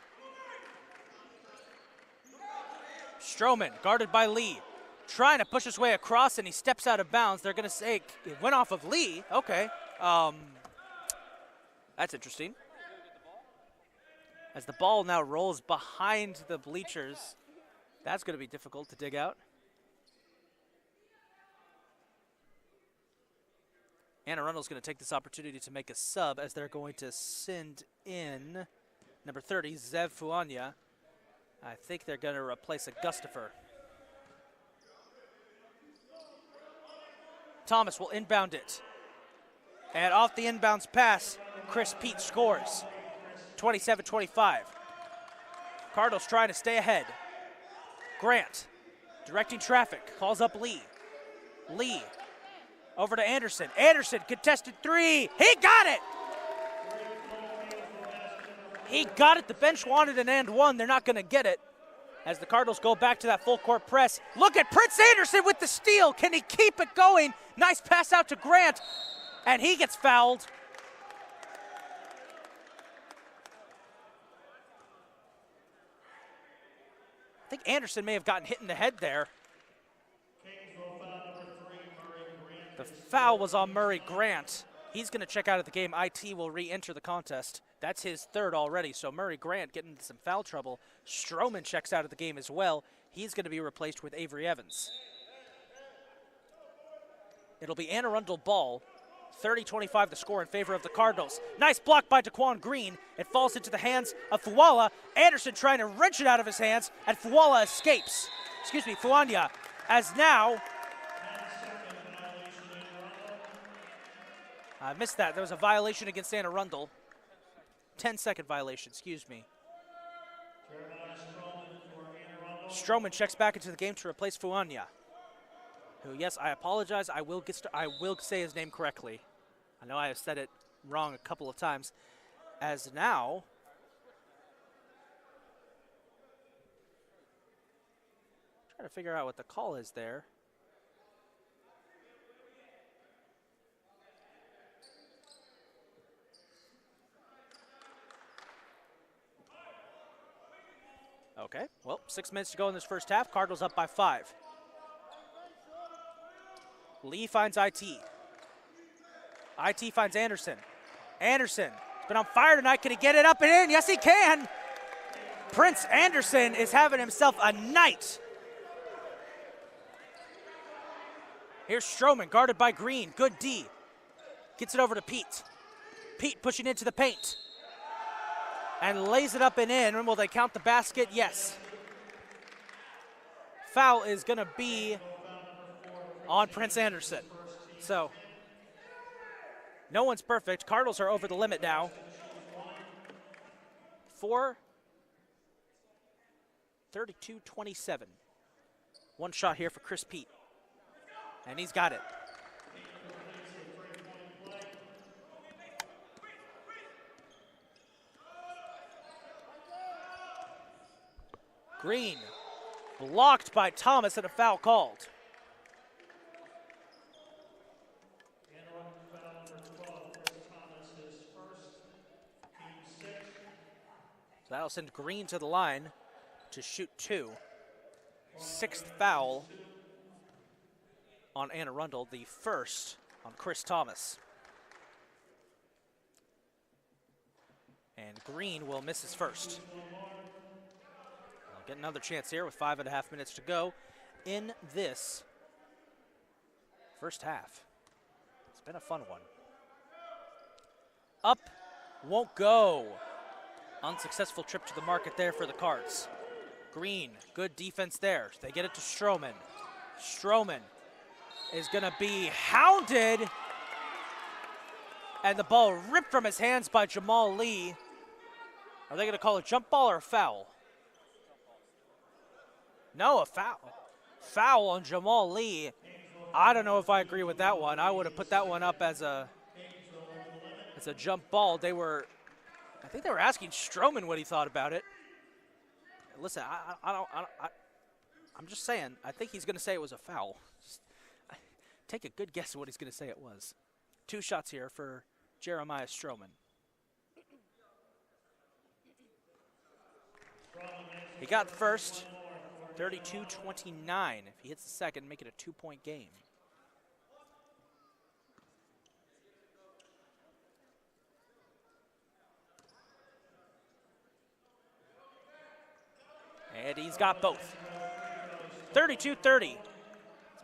Stroman, guarded by Lee, trying to push his way across, and he steps out of bounds. They're going to say it went off of Lee. Okay. That's interesting. As the ball now rolls behind the bleachers, that's going to be difficult to dig out. And Arundel's going to take this opportunity to make a sub as they're going to send in number 30, Zev Fuanya. I think they're going to replace Augustifer. Thomas will inbound it. And off the inbounds pass, Chris Pete scores. 27-25. Cardinals trying to stay ahead. Grant directing traffic, calls up Lee. Lee over to Anderson. Anderson, contested three. He got it! He got it. The bench wanted an and one. They're not going to get it as the Cardinals go back to that full court press. Look at Prince Anderson with the steal. Can he keep it going? Nice pass out to Grant, and he gets fouled. I think Anderson may have gotten hit in the head there. The foul was on Murray Grant. He's going to check out of the game. IT will re-enter the contest. That's his 3rd already, so Murray Grant getting into some foul trouble. Stroman checks out of the game as well. He's going to be replaced with Avery Evans. It'll be Anne Arundel ball. 30-25 the score in favor of the Cardinals. Nice block by Daquan Green. It falls into the hands of Fuala. Anderson trying to wrench it out of his hands, and Fuala escapes. Fuanya, as now... I missed that. There was a violation against Anne Arundel. 10-second violation, excuse me. Stroman checks back into the game to replace Fuanya, who, yes, I apologize. I will say his name correctly. I know I have said it wrong a couple of times. As now, trying to figure out what the call is there. Okay, well, 6 minutes to go in this first half. Cardinals up by 5. Lee finds IT. IT finds Anderson. Anderson has been on fire tonight. Can he get it up and in? Yes, he can. Prince Anderson is having himself a night. Here's Stroman, guarded by Green. Good D. Gets it over to Pete. Pete pushing into the paint. And lays it up and in. Will they count the basket? Yes. Foul is going to be on Prince Anderson. So, no one's perfect. Cardinals are over the limit now. 32-27. One shot here for Chris Pete. And he's got it. Green blocked by Thomas and a foul called. So that'll send Green to the line to shoot 2. 6th foul on Anne Arundel, the first on Chris Thomas. And Green will miss his first. We'll get another chance here with 5.5 minutes to go in this first half. It's been a fun one. Up, won't go. Unsuccessful trip to the market there for the Cards. Green, good defense there. They get it to Stroman. Stroman is going to be hounded. And the ball ripped from his hands by Jamal Lee. Are they going to call a jump ball or a foul? No, a foul. Foul on Jamal Lee. I don't know if I agree with that one. I would have put that one up as a jump ball. I think they were asking Stroman what he thought about it. Listen, I'm just saying, I think he's going to say it was a foul. Just take a good guess at what he's going to say it was. 2 shots here for Jeremiah Stroman. He got the first, 32-29. If he hits the second, make it a 2-point game. And he's got both. 32-30. It's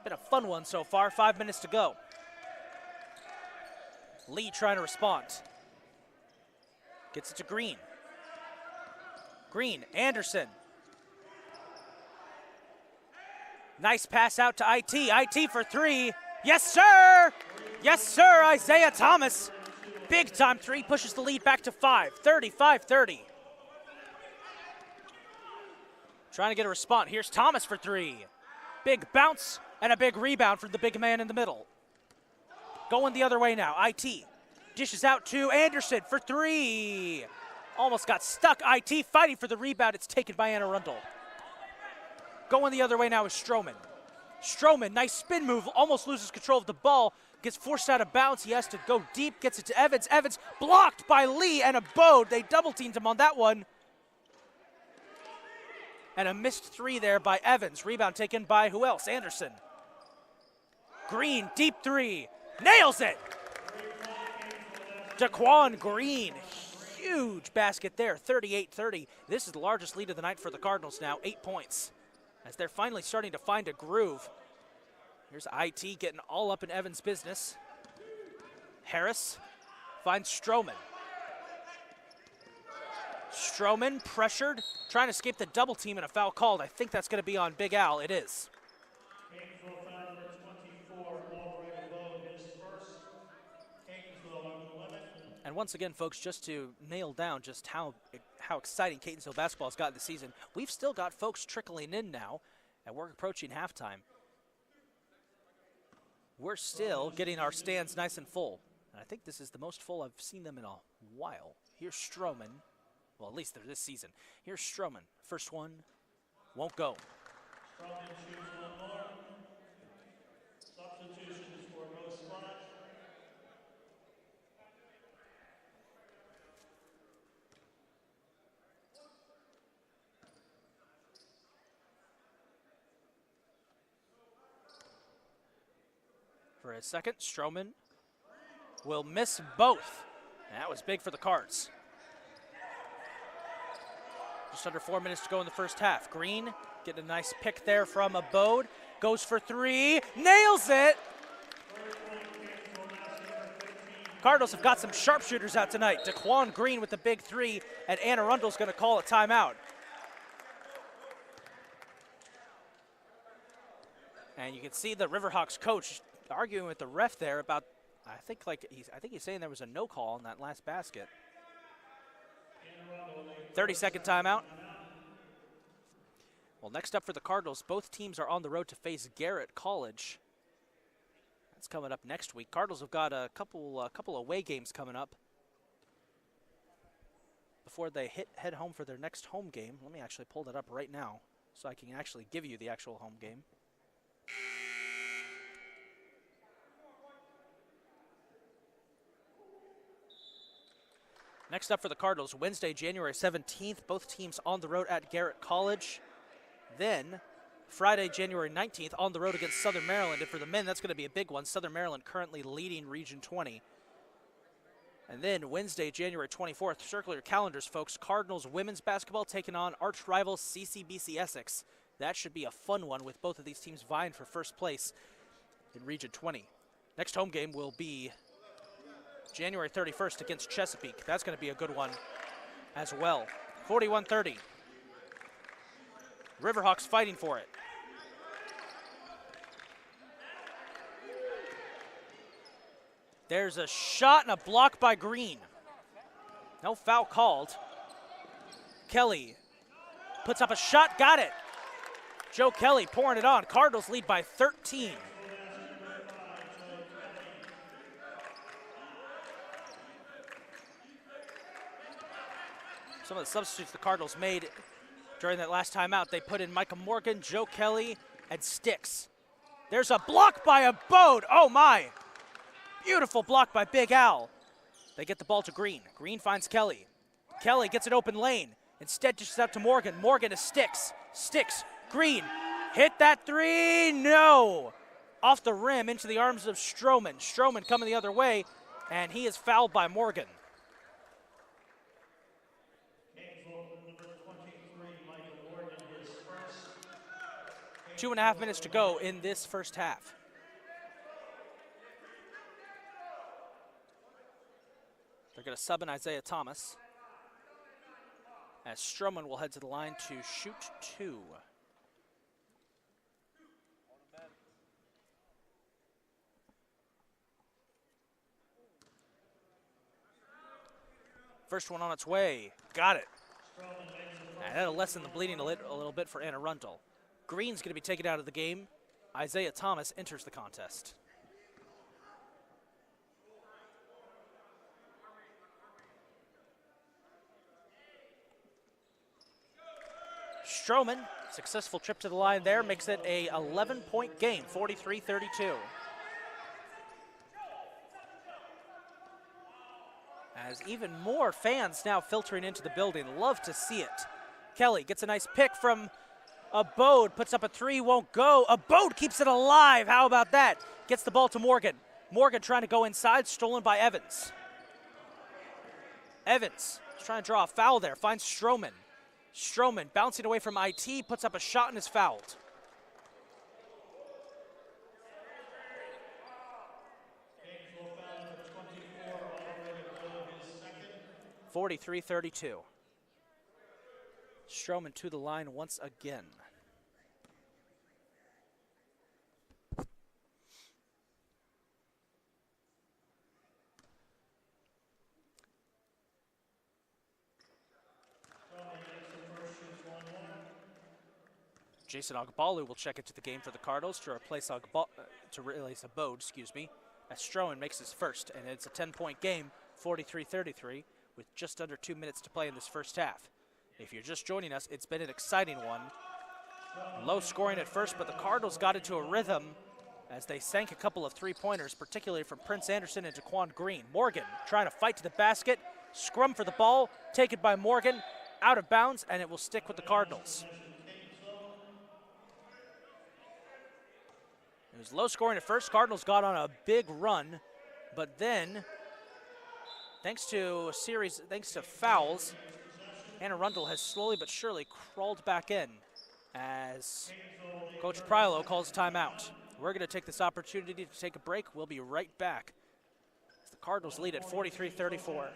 been a fun one so far. 5 minutes to go. Lee trying to respond. Gets it to Green. Green, Anderson. Nice pass out to IT. IT for 3. Yes, sir! Yes, sir, Isaiah Thomas. Big time 3 pushes the lead back to 5. 35-30. Trying to get a response. Here's Thomas for 3. Big bounce and a big rebound from the big man in the middle. Going the other way now. IT dishes out to Anderson for 3. Almost got stuck. IT fighting for the rebound. It's taken by Anne Arundel. Going the other way now is Stroman. Stroman, nice spin move. Almost loses control of the ball. Gets forced out of bounds. He has to go deep. Gets it to Evans. Evans blocked by Lee and Abode. They double teamed him on that one. And a missed 3 there by Evans. Rebound taken by who else? Anderson. Green, deep 3. Nails it! Daquan Green. Huge basket there, 38-30. This is the largest lead of the night for the Cardinals now, 8 points. As they're finally starting to find a groove. Here's IT getting all up in Evans' business. Harris finds Stroman. Stroman pressured, trying to escape the double team and a foul called. I think that's going to be on Big Al. It is. And once again, folks, just to nail down just how exciting Catonsville basketball has gotten this season, we've still got folks trickling in now, and we're approaching halftime. We're still getting our stands nice and full. And I think this is the most full I've seen them in a while. Here's Stroman. Well, at least they're this season. Here's Stroman. First one won't go. Stroman shoots one more. Substitutions for Rose Splash. For a second, Stroman will miss both. That was big for the Cards. Just under 4 minutes to go in the first half. Green getting a nice pick there from Abode. Goes for three, nails it! Cardinals have got some sharpshooters out tonight. Daquan Green with the big three, and Arundel's going to call a timeout. And you can see the Riverhawks coach arguing with the ref there about, I think he's saying there was a no call on that last basket. 30-second timeout. Well, next up for the Cardinals, both teams are on the road to face Garrett College. That's coming up next week. Cardinals have got a couple away games coming up before they head home for their next home game. Let me actually pull that up right now so I can actually give you the actual home game. Next up for the Cardinals, Wednesday, January 17th, both teams on the road at Garrett College. Then Friday, January 19th, on the road against Southern Maryland. And for the men, that's going to be a big one. Southern Maryland currently leading Region 20. And then Wednesday, January 24th, circle your calendars, folks. Cardinals women's basketball taking on arch rival CCBC Essex. That should be a fun one with both of these teams vying for first place in Region 20. Next home game will be January 31st against Chesapeake. That's going to be a good one as well. 41-30. Riverhawks fighting for it. There's a shot and a block by Green. No foul called. Kelly puts up a shot, got it. Joe Kelly pouring it on. Cardinals lead by 13. Some of the substitutes the Cardinals made during that last timeout, they put in Micah Morgan, Joe Kelly, and Sticks. There's a block by Abode. Oh my. Beautiful block by Big Al. They get the ball to Green. Green finds Kelly. Kelly gets an open lane. Instead dishes out to Morgan. Morgan to Sticks. Sticks. Green. Hit that three. No. Off the rim into the arms of Stroman. Stroman coming the other way, and he is fouled by Morgan. 2.5 minutes to go in this first half. They're going to sub in Isaiah Thomas, as Stroman will head to the line to shoot two. First one on its way. Got it. And that'll lessen the bleeding a little bit for Arundel. Green's going to be taken out of the game. Isaiah Thomas enters the contest. Stroman, successful trip to the line there, makes it a 11-point game, 43-32. As even more fans now filtering into the building, love to see it. Kelly gets a nice pick from Abode, puts up a three, won't go. Abode keeps it alive, how about that? Gets the ball to Morgan. Morgan trying to go inside, stolen by Evans. Evans is trying to draw a foul there, finds Stroman. Stroman bouncing away from IT, puts up a shot and is fouled. (43-32). Stroman to the line once again. Jason Ogbalu will check into the game for the Cardinals to replace Abode, as Stroman makes his first, and it's a 10-point game, 43-33, with just under 2 minutes to play in this first half. If you're just joining us, it's been an exciting one. Low scoring at first, but the Cardinals got into a rhythm as they sank a couple of three-pointers, particularly from Prince Anderson and Daquan Green. Morgan trying to fight to the basket, scrum for the ball, taken by Morgan, out of bounds, and it will stick with the Cardinals. It was low scoring at first. Cardinals got on a big run, but then Thanks to fouls, Anne Arundel has slowly but surely crawled back in as Coach Prylo calls timeout. We're going to take this opportunity to take a break. We'll be right back. The Cardinals lead at 43-34.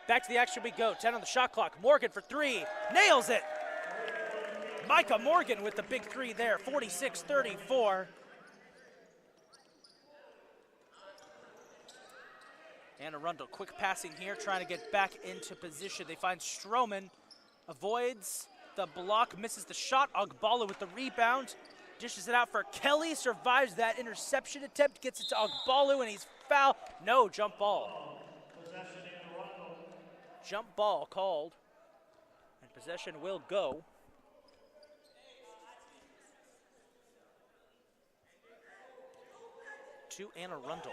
Back to the action we go. 10 on the shot clock. Morgan for three. Nails it. Micah Morgan with the big three there. 46-34. Anne Arundel, quick passing here, trying to get back into position. They find Stroman. Avoids the block, misses the shot. Ogbalu with the rebound. Dishes it out for Kelly. Survives that interception attempt. Gets it to Ogbalu, and he's fouled. No, jump ball. Jump ball called, and possession will go. To Anne Arundel.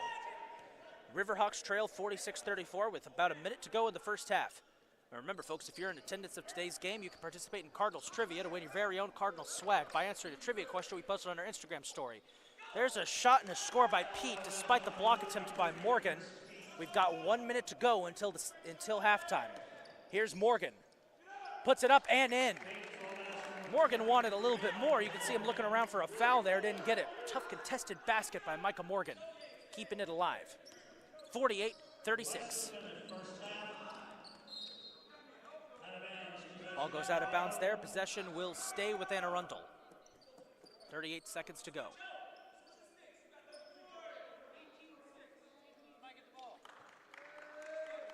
Riverhawks trail 46-34 with about a minute to go in the first half. Now remember, folks, if you're in attendance of today's game, you can participate in Cardinals Trivia to win your very own Cardinals swag by answering a trivia question we posted on our Instagram story. There's a shot and a score by Pete, despite the block attempt by Morgan. We've got 1 minute to go until halftime. Here's Morgan. Puts it up and in. Morgan wanted a little bit more. You can see him looking around for a foul there. Didn't get it. Tough contested basket by Micah Morgan. Keeping it alive. 48-36. Ball goes out of bounds there. Possession will stay with Anne Arundel. 38 seconds to go.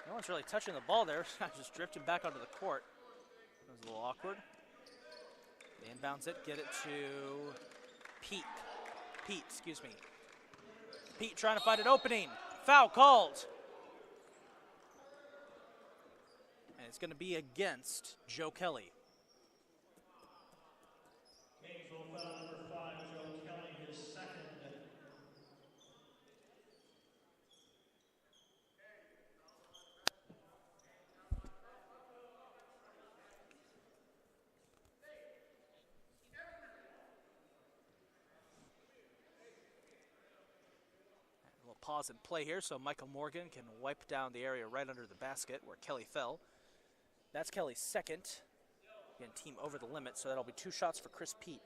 No one's really touching the ball there. Just drifting back onto the court. That was a little awkward. They inbounds it, get it to Pete. Pete trying to find an opening. Foul called. And it's going to be against Joe Kelly. Gainesville foul number 5, Joe Kelly, his second. Pause and play here so Michael Morgan can wipe down the area right under the basket where Kelly fell. That's Kelly's second. Again, team over the limit, so that'll be 2 shots for Chris Pete.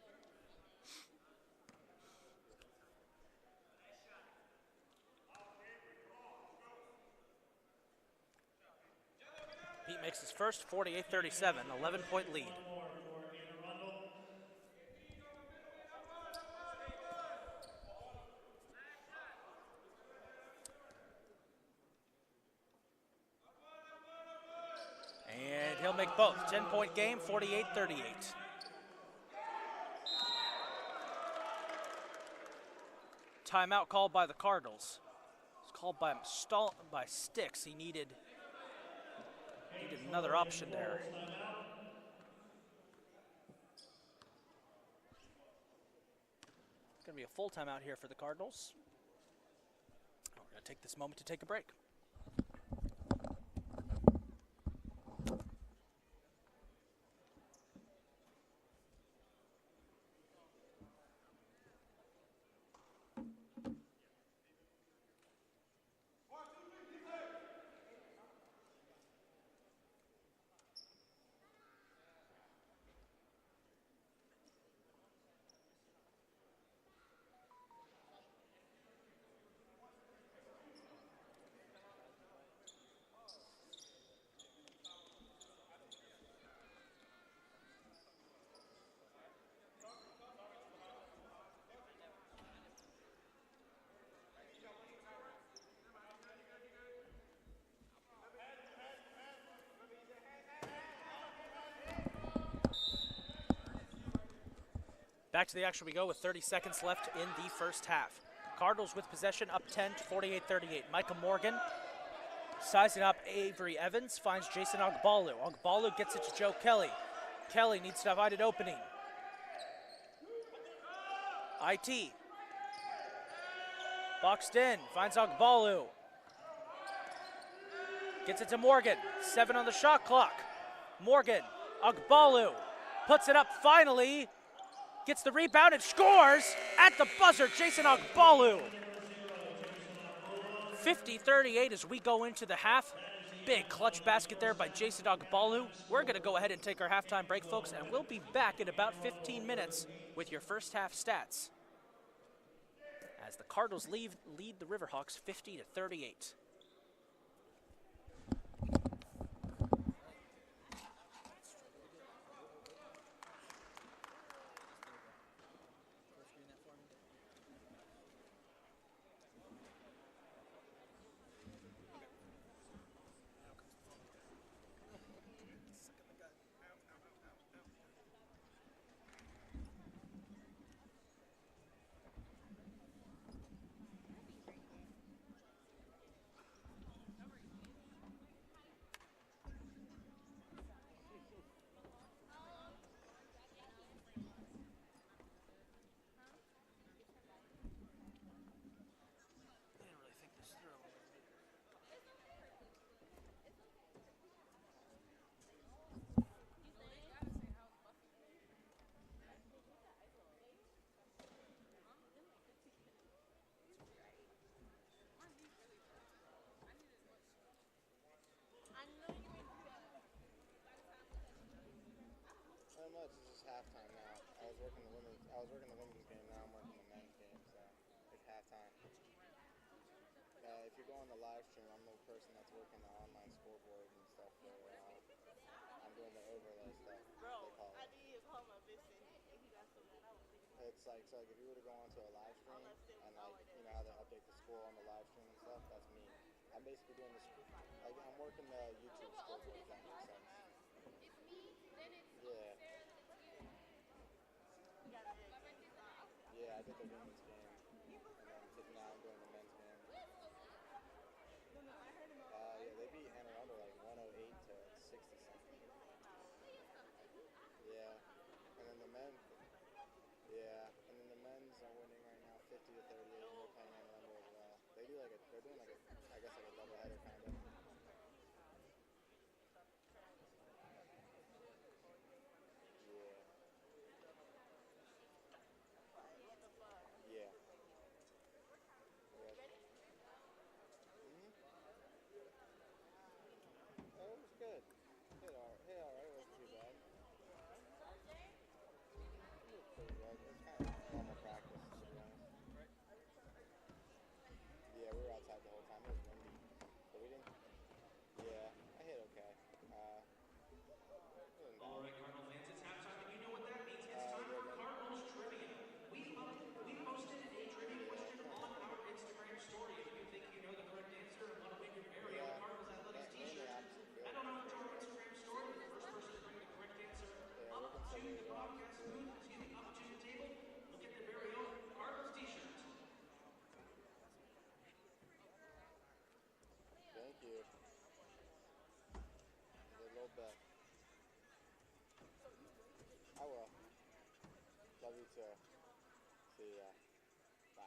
Pete makes his first, 48-37, 11-point lead. He'll make both. 10-point game, 48-38. Timeout called by the Cardinals. It's called by Sticks. He needed another option there. It's going to be a full timeout here for the Cardinals. We're going to take this moment to take a break. Back to the action we go with 30 seconds left in the first half. Cardinals with possession, up 10 to 48-38. Micah Morgan sizing up Avery Evans, finds Jason Ogbalu. Ogbalu gets it to Joe Kelly. Kelly needs to find an opening. IT. Boxed in, finds Ogbalu. Gets it to Morgan, 7 on the shot clock. Morgan, Ogbalu, puts it up finally. Gets the rebound and scores at the buzzer, Jason Ogbalu. 50-38 as we go into the half. Big clutch basket there by Jason Ogbalu. We're going to go ahead and take our halftime break, folks, and we'll be back in about 15 minutes with your first half stats as the Cardinals lead the Riverhawks 50-38. Much. It's just halftime now. I was working the women's game. Now I'm working the men's game. So it's halftime. If you go on the live stream, I'm the person that's working the online scoreboard and stuff. For, I'm doing the overlay stuff. Bro, I did call my business and he got so mad. I was thinking. It's like so. Like if you were to go onto a live stream and like you know how they update the score on the live stream and stuff, that's me. I'm basically doing this. Like I'm working the YouTube scoreboard. If that makes sense. Yeah. Yeah, I did the women's game, and then now I'm doing the men's game. Yeah, they beat Arundel like 108 to 60 something. Yeah, and then the men. Yeah, and then the men's are winning right now, 50-38. And they're playing Arundel as well. They're doing like a, I guess like a doubleheader kind of. I will. Love you too. See ya. Bye.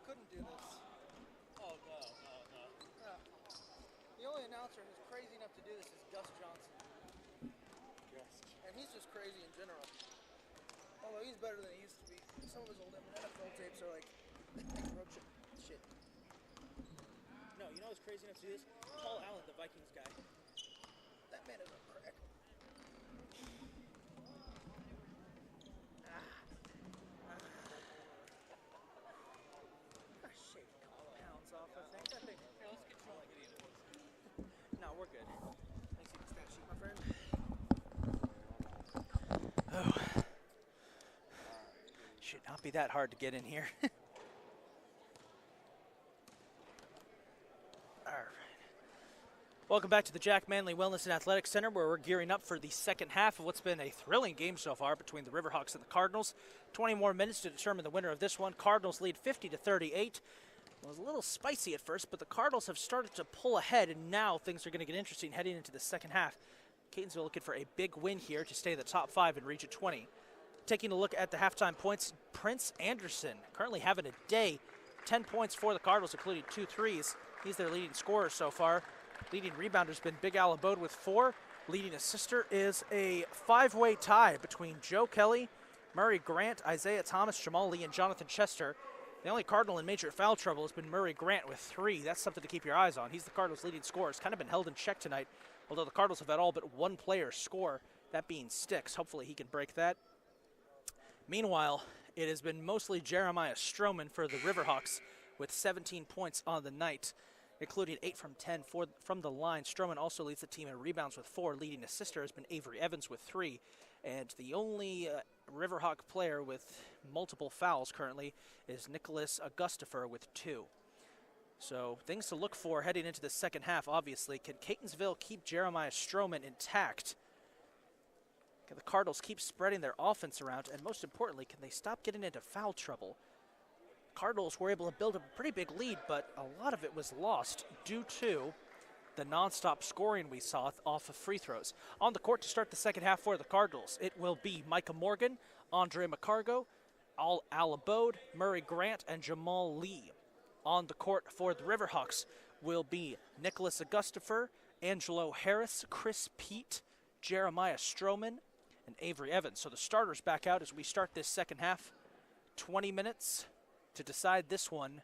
couldn't do this. Oh, no, no, no. Yeah. The only announcer who's crazy enough to do this is Gus Johnson. And he's just crazy in general. Although he's better than he used to be. Some of his old NFL tapes are like roach shit. No, you know who's crazy enough to do this? Paul Allen, the Vikings guy. That man is a crack. I shaved a couple pounds off, I think. Here, let's get you like an eater. No, we're good. Thanks for the stat sheet, my friend. Oh. Should not be that hard to get in here. All right. Welcome back to the Jack Manley Wellness and Athletics Center, where we're gearing up for the second half of what's been a thrilling game so far between the Riverhawks and the Cardinals. 20 more minutes to determine the winner of this one. Cardinals lead 50-38. It was a little spicy at first, but the Cardinals have started to pull ahead, and now things are going to get interesting heading into the second half. Catonsville looking for a big win here to stay in the top 5 in Region 20. Taking a look at the halftime points, Prince Anderson currently having a day. 10 points for the Cardinals, including 2 threes. He's their leading scorer so far. Leading rebounder has been Big Al Abode with 4. Leading assister is a 5-way tie between Joe Kelly, Murray Grant, Isaiah Thomas, Jamal Lee, and Jonathan Chester. The only Cardinal in major foul trouble has been Murray Grant with 3. That's something to keep your eyes on. He's the Cardinals' leading scorer. It's kind of been held in check tonight, although the Cardinals have had all but one player score, that being Sticks. Hopefully he can break that. Meanwhile, it has been mostly Jeremiah Stroman for the Riverhawks with 17 points on the night, including 8 from 10 from the line. Stroman also leads the team in rebounds with 4. Leading assister has been Avery Evans with 3. And the only Riverhawk player with multiple fouls currently is Nicholas Augustifer with 2. So things to look for heading into the second half, obviously. Can Catonsville keep Jeremiah Stroman intact? Can the Cardinals keep spreading their offense around? And most importantly, can they stop getting into foul trouble? Cardinals were able to build a pretty big lead, but a lot of it was lost due to the nonstop scoring we saw off of free throws. On the court to start the second half for the Cardinals, it will be Micah Morgan, Andre McCargo, Al Abode, Murray Grant, and Jamal Lee. On the court for the Riverhawks will be Nicholas Augustifer, Angelo Harris, Chris Pete, Jeremiah Stroman, and Avery Evans. So the starters back out as we start this second half. 20 minutes to decide this one.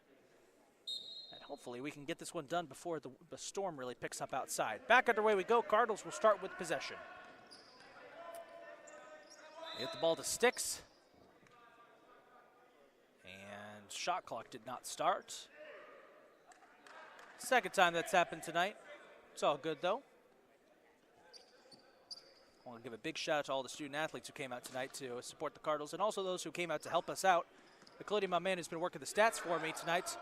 And hopefully we can get this one done before the storm really picks up outside. Back underway we go. Cardinals will start with possession. They get the ball to Sticks. And shot clock did not start. Second time that's happened tonight. It's all good though. I want to give a big shout out to all the student athletes who came out tonight to support the Cardinals, and also those who came out to help us out, including my man who's been working the stats for me tonight.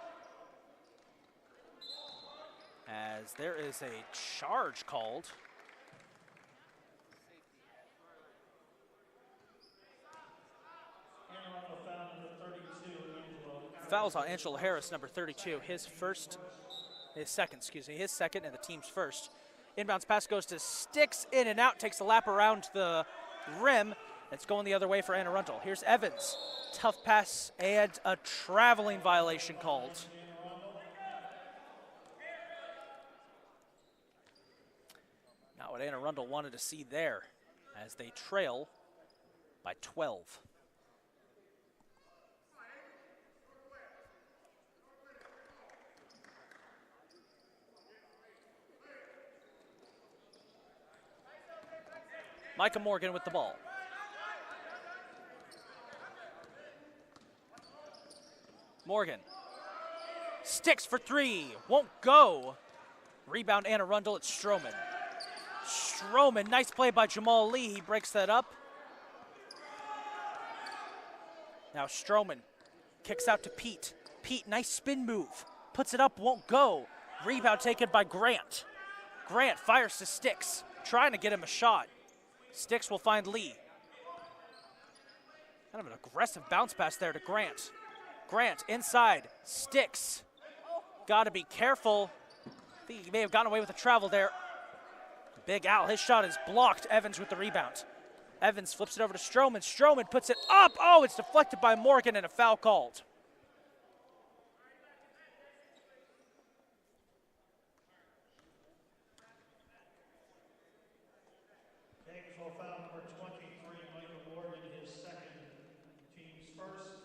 As there is a charge called. Fouls on Angelo Harris, number 32, his second, and the team's first. Inbounds pass goes to Sticks, in and out, takes a lap around the rim. It's going the other way for Arundel. Here's Evans. Tough pass and a traveling violation called. Not what Arundel wanted to see there, as they trail by 12. Micah Morgan with the ball. Morgan. Sticks for 3. Won't go. Rebound Arundel. It's Stroman. Stroman. Nice play by Jamal Lee. He breaks that up. Now Stroman kicks out to Pete. Pete, nice spin move. Puts it up. Won't go. Rebound taken by Grant. Grant fires to Sticks. Trying to get him a shot. Sticks will find Lee. Kind of an aggressive bounce pass there to Grant. Grant inside. Sticks. Got to be careful. I think he may have gotten away with a travel there. Big Al, his shot is blocked. Evans with the rebound. Evans flips it over to Stroman. Stroman puts it up. Oh, it's deflected by Morgan and a foul called. Catonsville foul number 23, Michael Morgan, his second, team's first.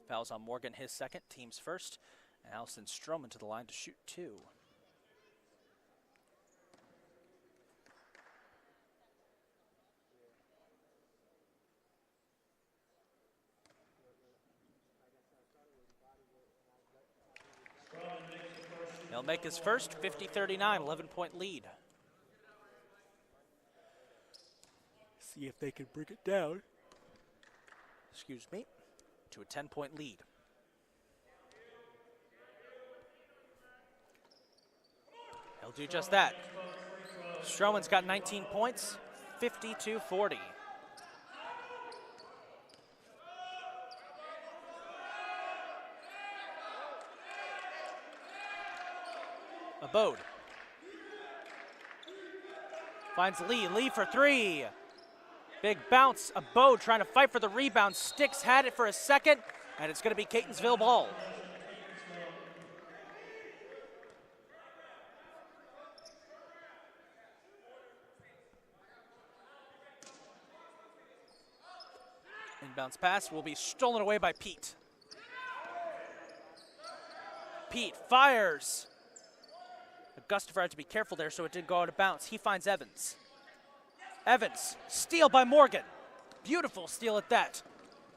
Fouls on Morgan, his second, team's first. And Allison Stroman to the line to shoot 2. He'll make his first, 50-39, 11-point lead. See if they can bring it down. Excuse me, to a 10-point lead. He'll do just that. Stroman's got 19 points, 52-40. Abode finds Lee. Lee for 3. Big bounce. Abode trying to fight for the rebound. Sticks had it for a second, and it's going to be Catonsville ball. Inbounds pass will be stolen away by Pete. Pete fires. Gustafer had to be careful there so it didn't go out of bounds. He finds Evans. Evans, steal by Morgan. Beautiful steal at that.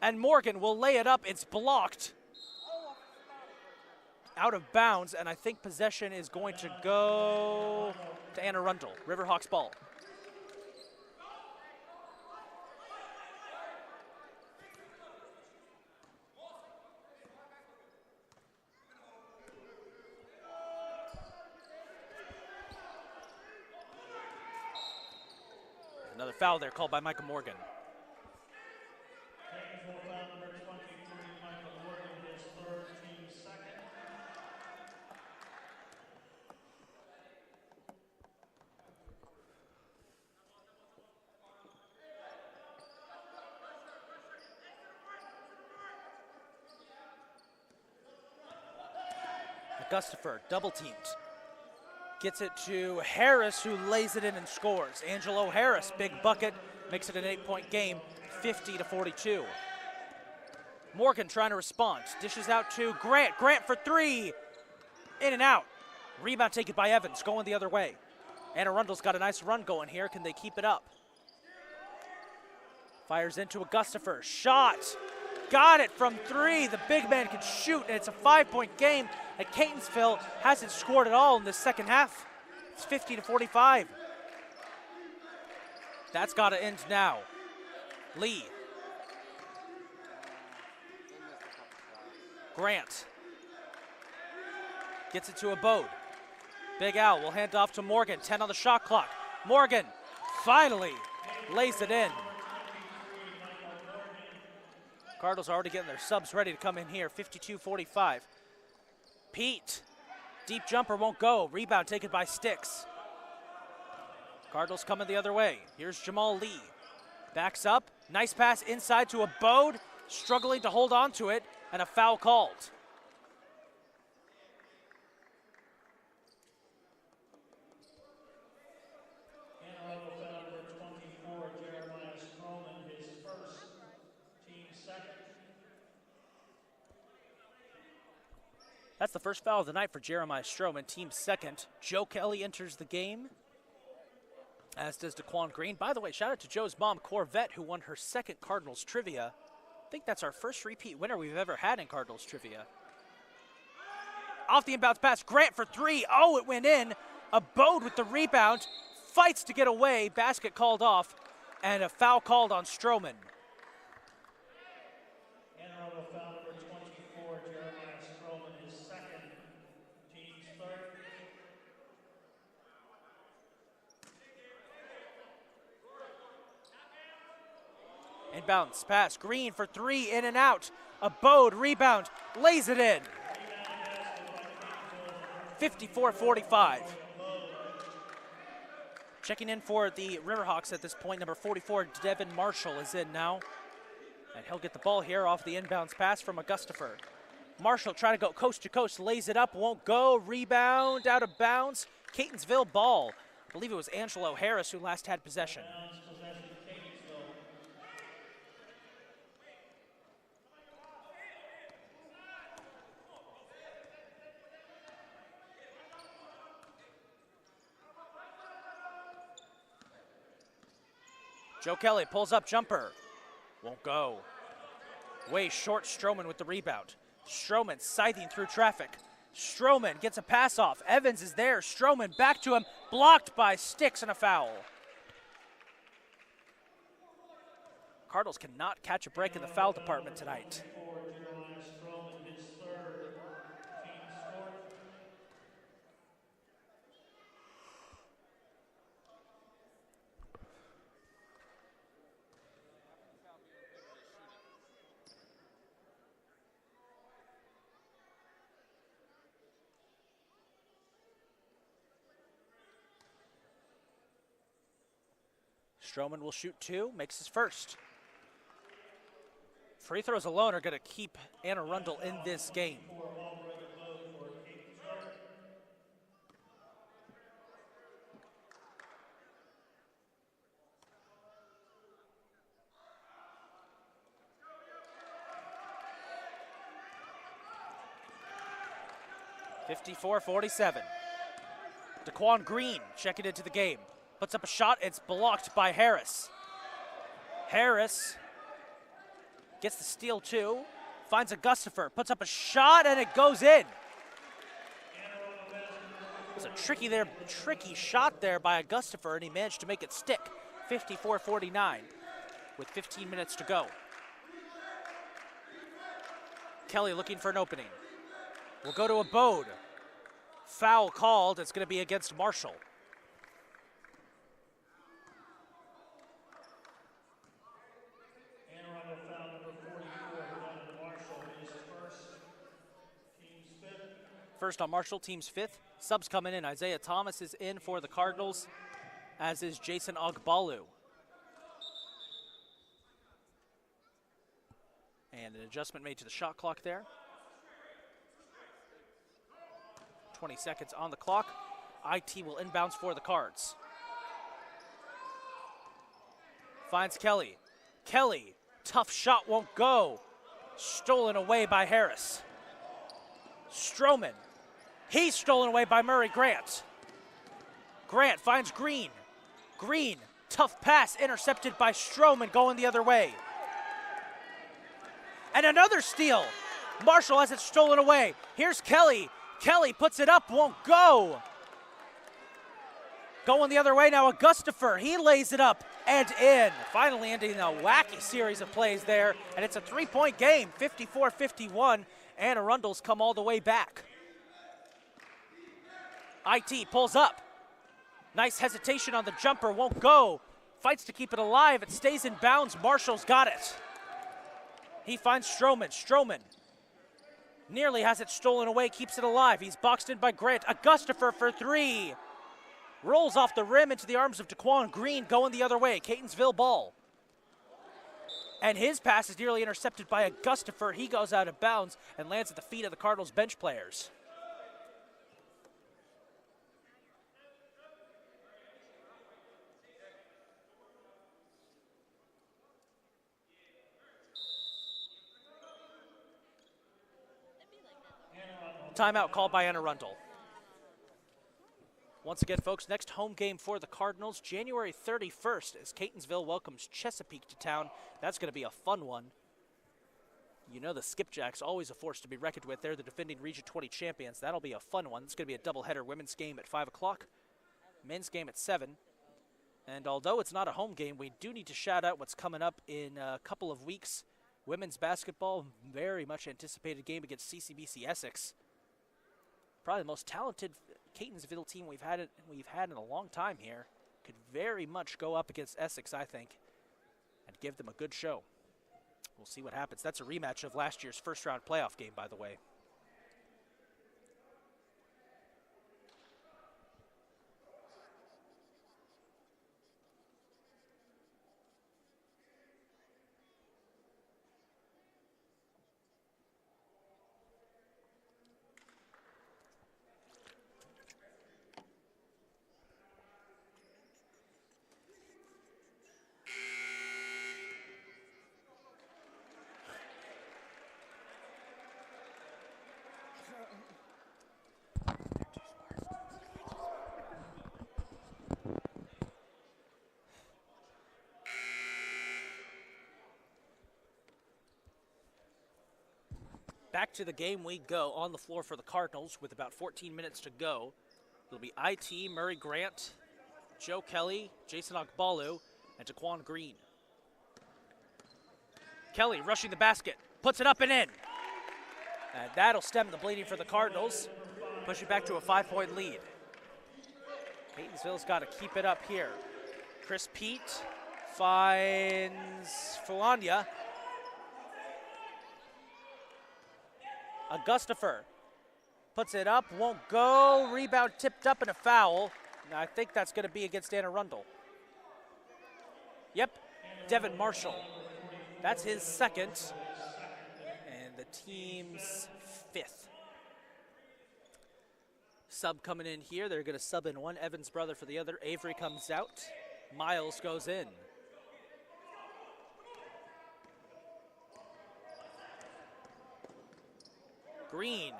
And Morgan will lay it up. It's blocked. Out of bounds, and I think possession is going to go to Anne Arundel. Riverhawks ball. Another foul there called by Michael Morgan. Catonsville foul number 23, Michael Morgan, his third, team's second. Gustafer double teamed. Gets it to Harris, who lays it in and scores. Angelo Harris, big bucket, makes it an 8-point game, 50-42. Morgan trying to respond. Dishes out to Grant. Grant for 3. In and out. Rebound taken by Evans, going the other way. Anne Arundel's got a nice run going here. Can they keep it up? Fires into a Gustafer. Shot. Got it from 3. The big man can shoot, and it's a 5-point game. And Catonsville hasn't scored at all in the second half. It's 50-45. That's got to end now. Lee. Grant. Gets it to Abode. Big Al will hand off to Morgan. 10 on the shot clock. Morgan finally lays it in. Cardinals are already getting their subs ready to come in here. 52-45. Pete, deep jumper won't go. Rebound taken by Sticks. Cardinals coming the other way. Here's Jamal Lee. Backs up. Nice pass inside to Abode. Struggling to hold on to it, and a foul called. Arundel foul number 24, Jeremiah Stroman, his first, team's second. That's the first foul of the night for Jeremiah Stroman, team second. Joe Kelly enters the game, as does Daquan Green. By the way, shout out to Joe's mom, Corvette, who won her second Cardinals trivia. I think that's our first repeat winner we've ever had in Cardinals trivia. Off the inbounds pass, Grant for 3. Oh, it went in. Abode with the rebound, fights to get away. Basket called off, and a foul called on Stroman. Arundel foul number 24, Jeremiah Stroman, his second, team's third. Inbounds pass, Green for 3, in and out. Abode, rebound, lays it in. 54-45. Checking in for the Riverhawks at this point, number 44, Devin Marshall is in now. And he'll get the ball here off the inbounds pass from Augustafer. Marshall trying to go coast to coast, lays it up, won't go. Rebound out of bounds. Catonsville ball. I believe it was Angelo Harris who last had possession. Downs, possession, Catonsville. Joe Kelly pulls up jumper. Won't go. Way short, Stroman with the rebound. Stroman scything through traffic. Stroman gets a pass off. Evans is there. Stroman back to him. Blocked by Sticks and a foul. Cardinals cannot catch a break in the foul department tonight. For Jeremiah Stroman, his third team score. Stroman will shoot 2, makes his first. Free throws alone are going to keep Anne Arundel in this game. For all brother code for Catonsville. (54-47). Daquan Green checking into the game. Puts up a shot, it's blocked by Harris. Harris gets the steal 2, finds a Gustafer, puts up a shot, and it goes in. It was a tricky shot there by a Gustafer, and he managed to make it stick. 54-49 with 15 minutes to go. Kelly looking for an opening. We'll go to a Bode. Foul called, it's going to be against Marshall. Anne Arundel foul number 44 on Marshall, his first, team's fifth. First on Marshall, team's 5th. Subs coming in. Isaiah Thomas is in for the Cardinals, as is Jason Ogbalu. And an adjustment made to the shot clock there. 20 seconds on the clock. IT will inbounds for the Cards. Finds Kelly. Kelly, tough shot, won't go. Stolen away by Harris. Stroman. He's stolen away by Murray Grant. Grant finds Green. Green, tough pass, intercepted by Stroman, going the other way. And another steal. Marshall has it stolen away. Here's Kelly. Kelly puts it up, won't go. Going the other way now, Gustafer. He lays it up and in. Finally ending a wacky series of plays there. And it's a 3-point game, 54-51. And Arundel's come all the way back. IT pulls up. Nice hesitation on the jumper, won't go. Fights to keep it alive, it stays in bounds. Marshall's got it. He finds Stroman. Stroman nearly has it stolen away, keeps it alive. He's boxed in by Grant. Gustafer for 3. Rolls off the rim into the arms of Daquan Green, going the other way. Catonsville ball. And his pass is nearly intercepted by Gustafer. He goes out of bounds and lands at the feet of the Cardinals bench players. Timeout called by Anne Arundel. Once again, folks, next home game for the Cardinals, January 31st, as Catonsville welcomes Chesapeake to town. That's going to be a fun one. You know the Skipjacks, always a force to be reckoned with. They're the defending Region 20 champions. That'll be a fun one. It's going to be a doubleheader, women's game at 5 o'clock, men's game at 7. And although it's not a home game, we do need to shout out what's coming up in a couple of weeks. Women's basketball, very much anticipated game against CCBC Essex. Probably the most talented Catonsville team we've had in a long time here. Could very much go up against Essex, I think, and give them a good show. We'll see what happens. That's a rematch of last year's first-round playoff game, by the way. Back to the game we go. On the floor for the Cardinals with about 14 minutes to go. It'll be IT, Murray Grant, Joe Kelly, Jason Ogbalu, and Daquan Green. Kelly rushing the basket, puts it up and in. And that'll stem the bleeding for the Cardinals, pushing back to a 5-point lead. Catonsville's got to keep it up here. Chris Pete finds Fulania. Augustifer puts it up, won't go. Rebound tipped up and a foul. And I think that's going to be against Arundel. Yep, Devin Marshall. That's his second. And the team's 5th. Sub coming in here. They're going to sub in one Evans brother for the other. Avery comes out. Miles goes in. Green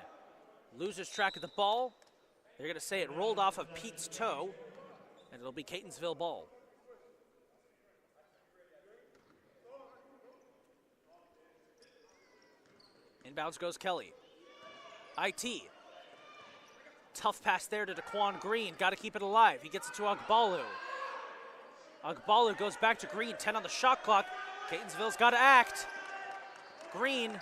loses track of the ball. They're going to say it rolled off of Pete's toe, and it'll be Catonsville ball. Inbounds goes Kelly. IT. Tough pass there to Daquan Green. Got to keep it alive. He gets it to Ogbalu. Ogbalu goes back to Green. 10 on the shot clock. Catonsville's got to act. Green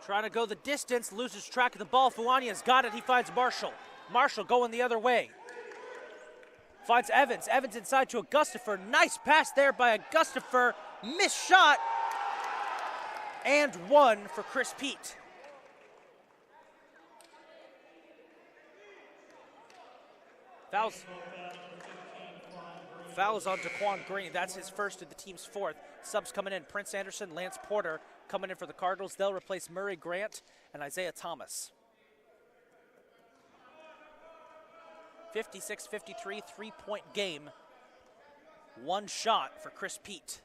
trying to go the distance. Loses track of the ball. Fuania's got it. He finds Marshall. Marshall going the other way. Finds Evans. Evans inside to Augustifer. Nice pass there by Augustifer. Missed shot. And one for Chris Pete. Fouls on Daquan Green. That's his first of the team's 4th. Subs coming in. Prince Anderson, Lance Porter coming in for the Cardinals. They'll replace Murray Grant and Isaiah Thomas. 56-53, 3-point game. One shot for Chris Pete.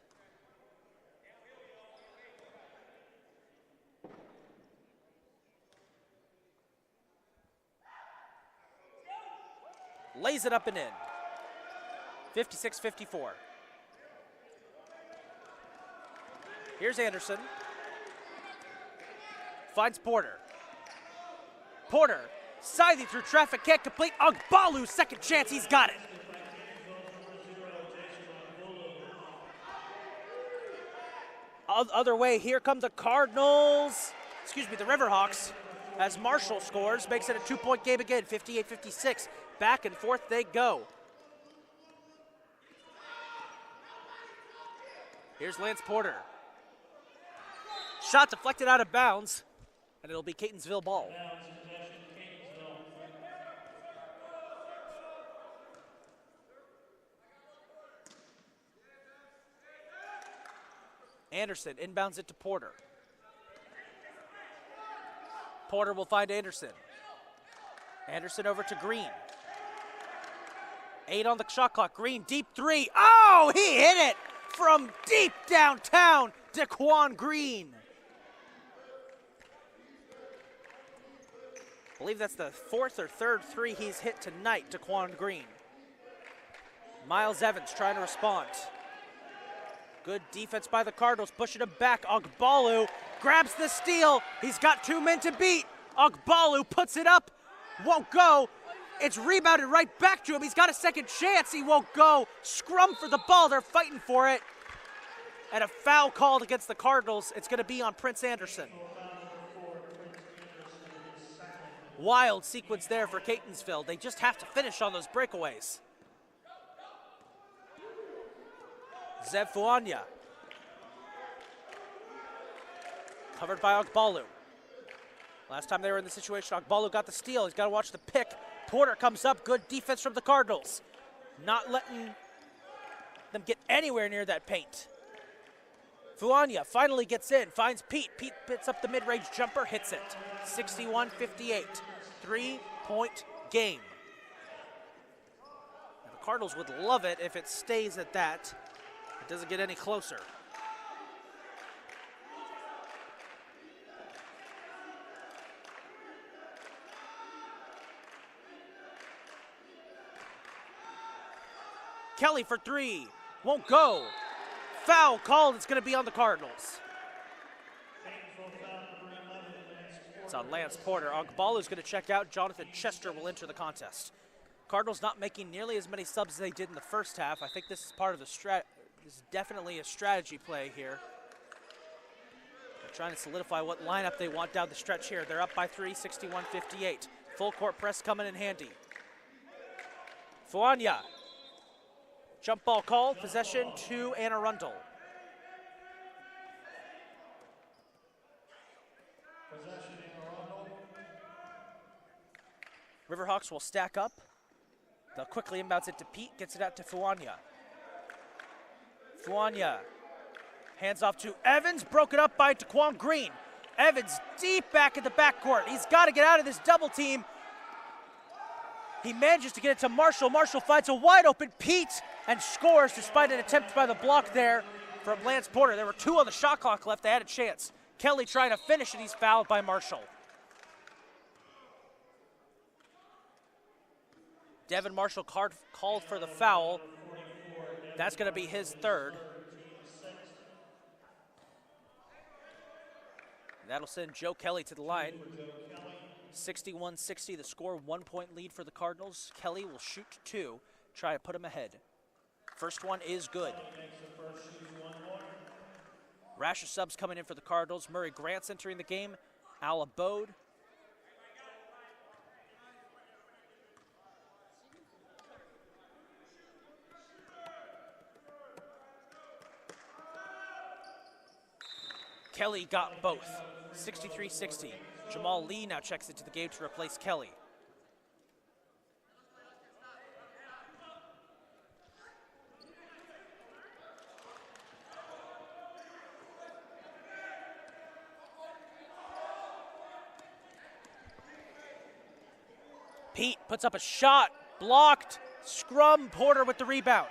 Lays it up and in. 56-54. Here's Anderson. Finds Porter. Porter, scything through traffic, can't complete. Ogbalu, second chance, he's got it. Other way, here come the Cardinals. The Riverhawks. As Marshall scores, makes it a 2-point game again, 58-56. Back and forth they go. Here's Lance Porter. Shot deflected out of bounds, and it'll be Catonsville ball. Anderson inbounds it to Porter. Porter will find Anderson. Anderson over to Green. 8 on the shot clock. Green, deep 3. Oh, he hit it from deep downtown. Daquan Green. I believe that's the 4th or 3rd 3 he's hit tonight, Daquan Green. Miles Evans trying to respond. Good defense by the Cardinals, pushing him back. Ogbalu grabs the steal. He's got 2 men to beat. Ogbalu puts it up, won't go. It's rebounded right back to him. He's got a second chance. He won't go. Scrum for the ball. They're fighting for it. And a foul called against the Cardinals. It's going to be on Prince Anderson. Wild sequence there for Catonsville. They just have to finish on those breakaways. Zev Fuania. Covered by Ogbalu. Last time they were in the situation, Ogbalu got the steal. He's got to watch the pick. Porter comes up. Good defense from the Cardinals. Not letting them get anywhere near that paint. Fuania finally gets in, finds Pete. Pete picks up the mid-range jumper, hits it. 61-58, 3-point game. And the Cardinals would love it if it stays at that. It doesn't get any closer. Kelly for 3, won't go. Foul called, it's going to be on the Cardinals. on Lance Porter. Ogbalu's going to check out. Jonathan Chester will enter the contest. Cardinals not making nearly as many subs as they did in the first half. I think this is part of the this is definitely a strategy play here. They're trying to solidify what lineup they want down the stretch here. They're up by 3, 61-58. Full court press coming in handy. Fuanya. Jump ball called. Possession to Arundel. Riverhawks will stack up. They'll quickly inbounds it to Pete, gets it out to Fuanya. Fuanya hands off to Evans, broken up by Taquan Green. Evans deep back in the backcourt. He's got to get out of this double team. He manages to get it to Marshall. Marshall finds a wide open Pete and scores despite an attempt by the block there from Lance Porter. There were 2 on the shot clock left. They had a chance. Kelly trying to finish and he's fouled by Marshall. Devin Marshall called for the foul. That's going to be his 3rd. That'll send Joe Kelly to the line. 61-60 the score, 1-point lead for the Cardinals. Kelly will shoot 2, try to put him ahead. First one is good. Rash of subs coming in for the Cardinals. Murray Grant's entering the game. Al Abode. Kelly got both, 63-60. Jamal Lee now checks into the game to replace Kelly. Pete puts up a shot, blocked, scrum, Porter with the rebound.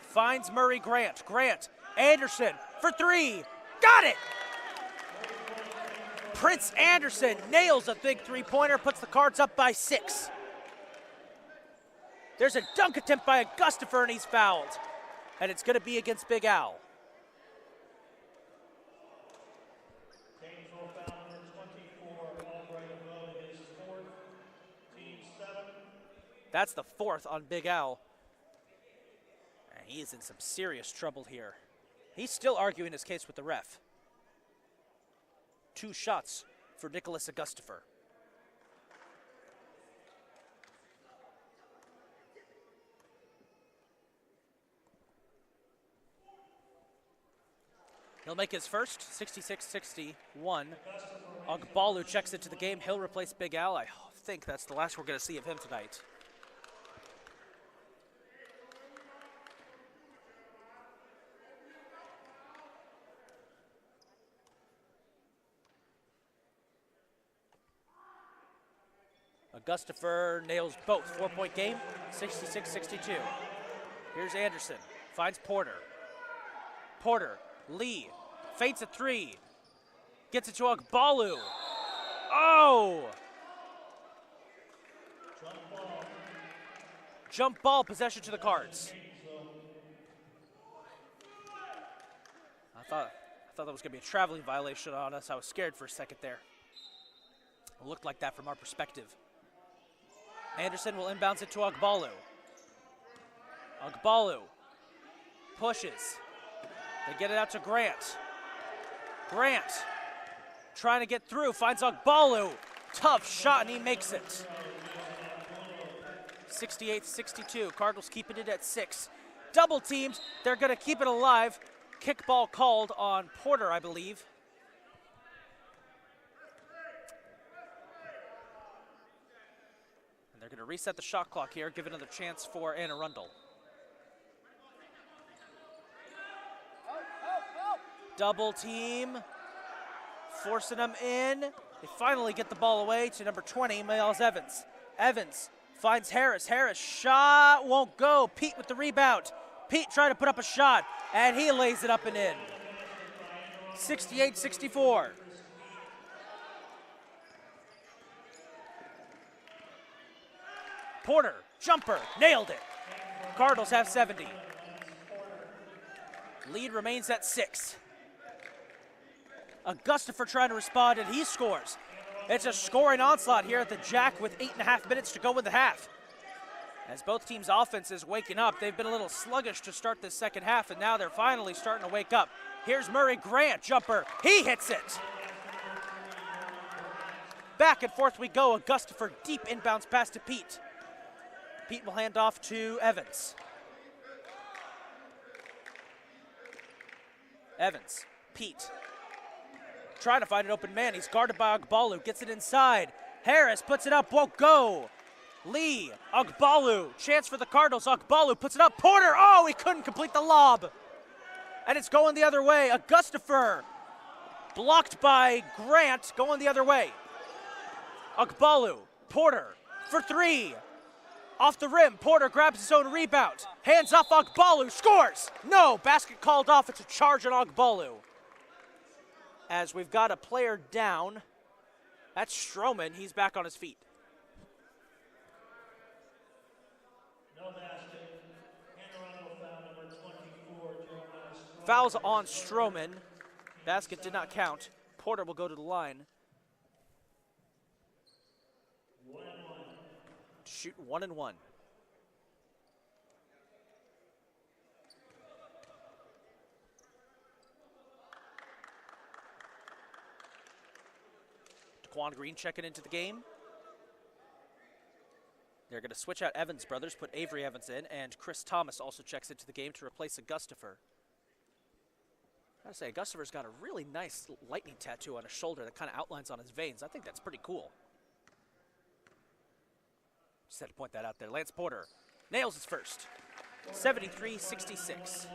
Finds Murray Grant. Grant, Anderson for 3, got it! Prince Anderson nails a big 3-pointer, puts the Cards up by 6. There's a dunk attempt by Augustifer and he's fouled. And it's gonna be against Big Al. That's the 4th on Big Al. And he is in some serious trouble here. He's still arguing his case with the ref. 2 shots for Nicholas Augustifer. He'll make his first, 66-61. Ogbalu checks into the game. He'll replace Big Al. I think that's the last we're going to see of him tonight. Augustifer nails both. 4-point game, 66-62. Here's Anderson, finds Porter. Porter, Lee, feints a 3. Gets it to Ogbalu. Oh! Jump ball, possession to the Cards. I thought that was gonna be a traveling violation on us. I was scared for a second there. It looked like that from our perspective. Anderson will inbounds it to Ogbalu. Ogbalu pushes. They get it out to Grant. Grant trying to get through, finds Ogbalu. Tough shot and he makes it. 68-62, Cardinals keeping it at 6. Double teamed, they're gonna keep it alive. Kickball called on Porter, I believe. They're going to reset the shot clock here, give another chance for Arundel. Double team, forcing them in. They finally get the ball away to number 20, Miles Evans. Evans finds Harris. Harris, shot won't go. Pete with the rebound. Pete trying to put up a shot, and he lays it up and in. 68-64. Porter, jumper, nailed it. Cardinals have 70. Lead remains at 6. Augustifer trying to respond, and he scores. It's a scoring onslaught here at the Jack with 8.5 minutes to go in the half. As both teams' offenses waking up, they've been a little sluggish to start this second half, and now they're finally starting to wake up. Here's Murray Grant, jumper. He hits it. Back and forth we go. Augustifer deep inbounds pass to Pete. Pete will hand off to Evans. Evans, Pete. Trying to find an open man. He's guarded by Ogbalu. Gets it inside. Harris puts it up. Won't go. Lee, Ogbalu. Chance for the Cardinals. Ogbalu puts it up. Porter. Oh, he couldn't complete the lob. And it's going the other way. Augustifer. Blocked by Grant. Going the other way. Ogbalu. Porter for three. Off the rim. Porter grabs his own rebound. Hands off Ogbalu. Scores. No. Basket called off. It's a charge on Ogbalu. As we've got a player down. That's Stroman. He's back on his feet. No basket. Arundel foul number 24. Fouls on Stroman. Basket did not count. Porter will go to the line. 1-1. Shoot 1-1. Daquan Green checking into the game. They're going to switch out Evans brothers, put Avery Evans in, and Chris Thomas also checks into the game to replace Augustifer. I gotta say, Augustifer's got a really nice lightning tattoo on his shoulder that kind of outlines on his veins. I think that's pretty cool. Just had to point that out there. Lance Porter nails his first. 73-66.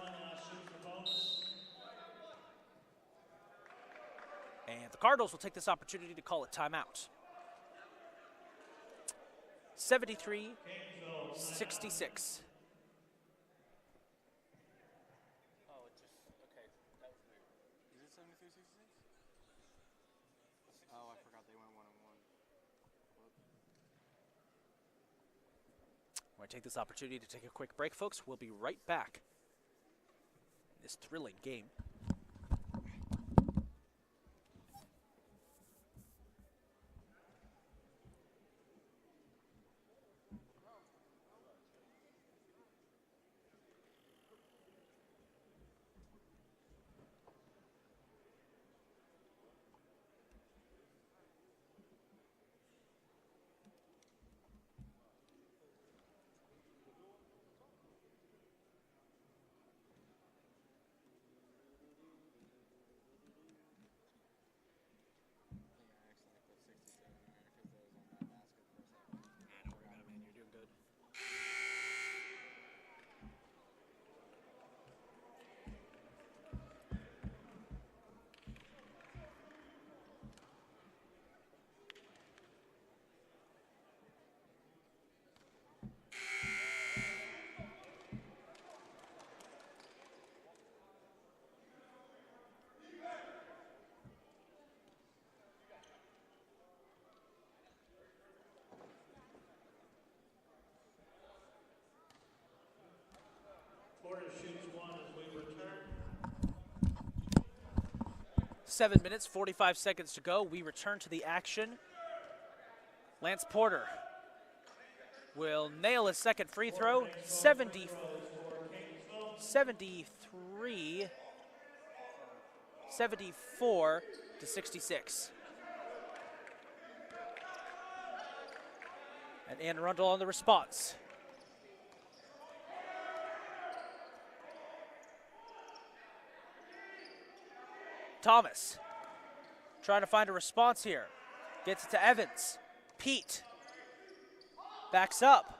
And the Cardinals will take this opportunity to call a timeout. 73-66. Oh, it just, okay, that was weird. Is it 73-66? Oh, I forgot they went 1-on-1. We're going to take this opportunity to take a quick break, folks. We'll be right back in this thrilling game. Porter shoots one as we return. 7 minutes, 45 seconds to go. We return to the action. Lance Porter will nail his second free throw. 74-66. And Arundel on the response. Thomas trying to find a response here. Gets it to Evans. Pete backs up.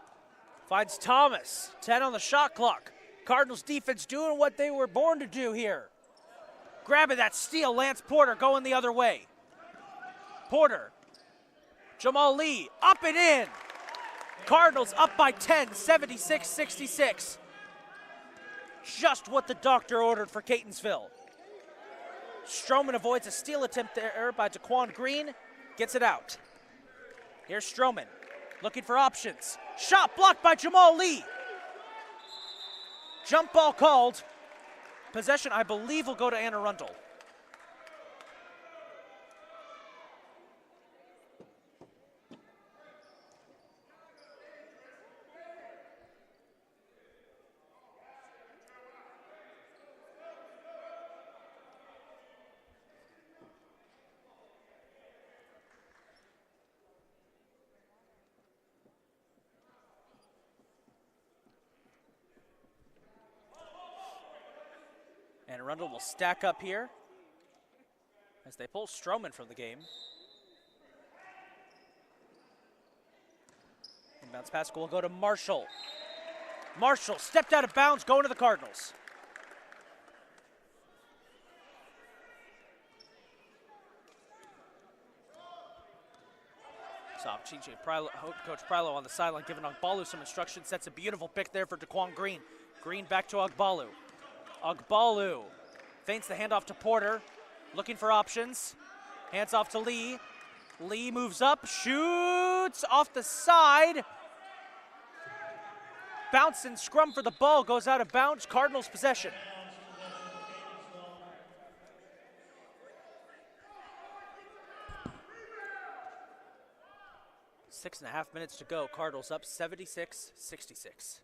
Finds Thomas. 10 on the shot clock. Cardinals defense doing what they were born to do here. Grabbing that steal. Lance Porter going the other way. Porter. Jamal Lee up and in. Cardinals up by 10, 76-66. Just what the doctor ordered for Catonsville. Stroman avoids a steal attempt there by Daquan Green. Gets it out. Here's Stroman looking for options. Shot blocked by Jamal Lee. Jump ball called. Possession, I believe, will go to Arundel. Arundel will stack up here as they pull Stroman from the game. Inbounds pass will go to Marshall. Marshall stepped out of bounds, going to the Cardinals. So Coach Prilo on the sideline giving Ogbalu some instruction, sets a beautiful pick there for Daquan Green. Green back to Ogbalu. Ogbalu feints the handoff to Porter, looking for options. Hands off to Lee. Lee moves up, shoots off the side. Bounce and scrum for the ball, goes out of bounds. Cardinals possession. 6.5 minutes to go. Cardinals up 76-66.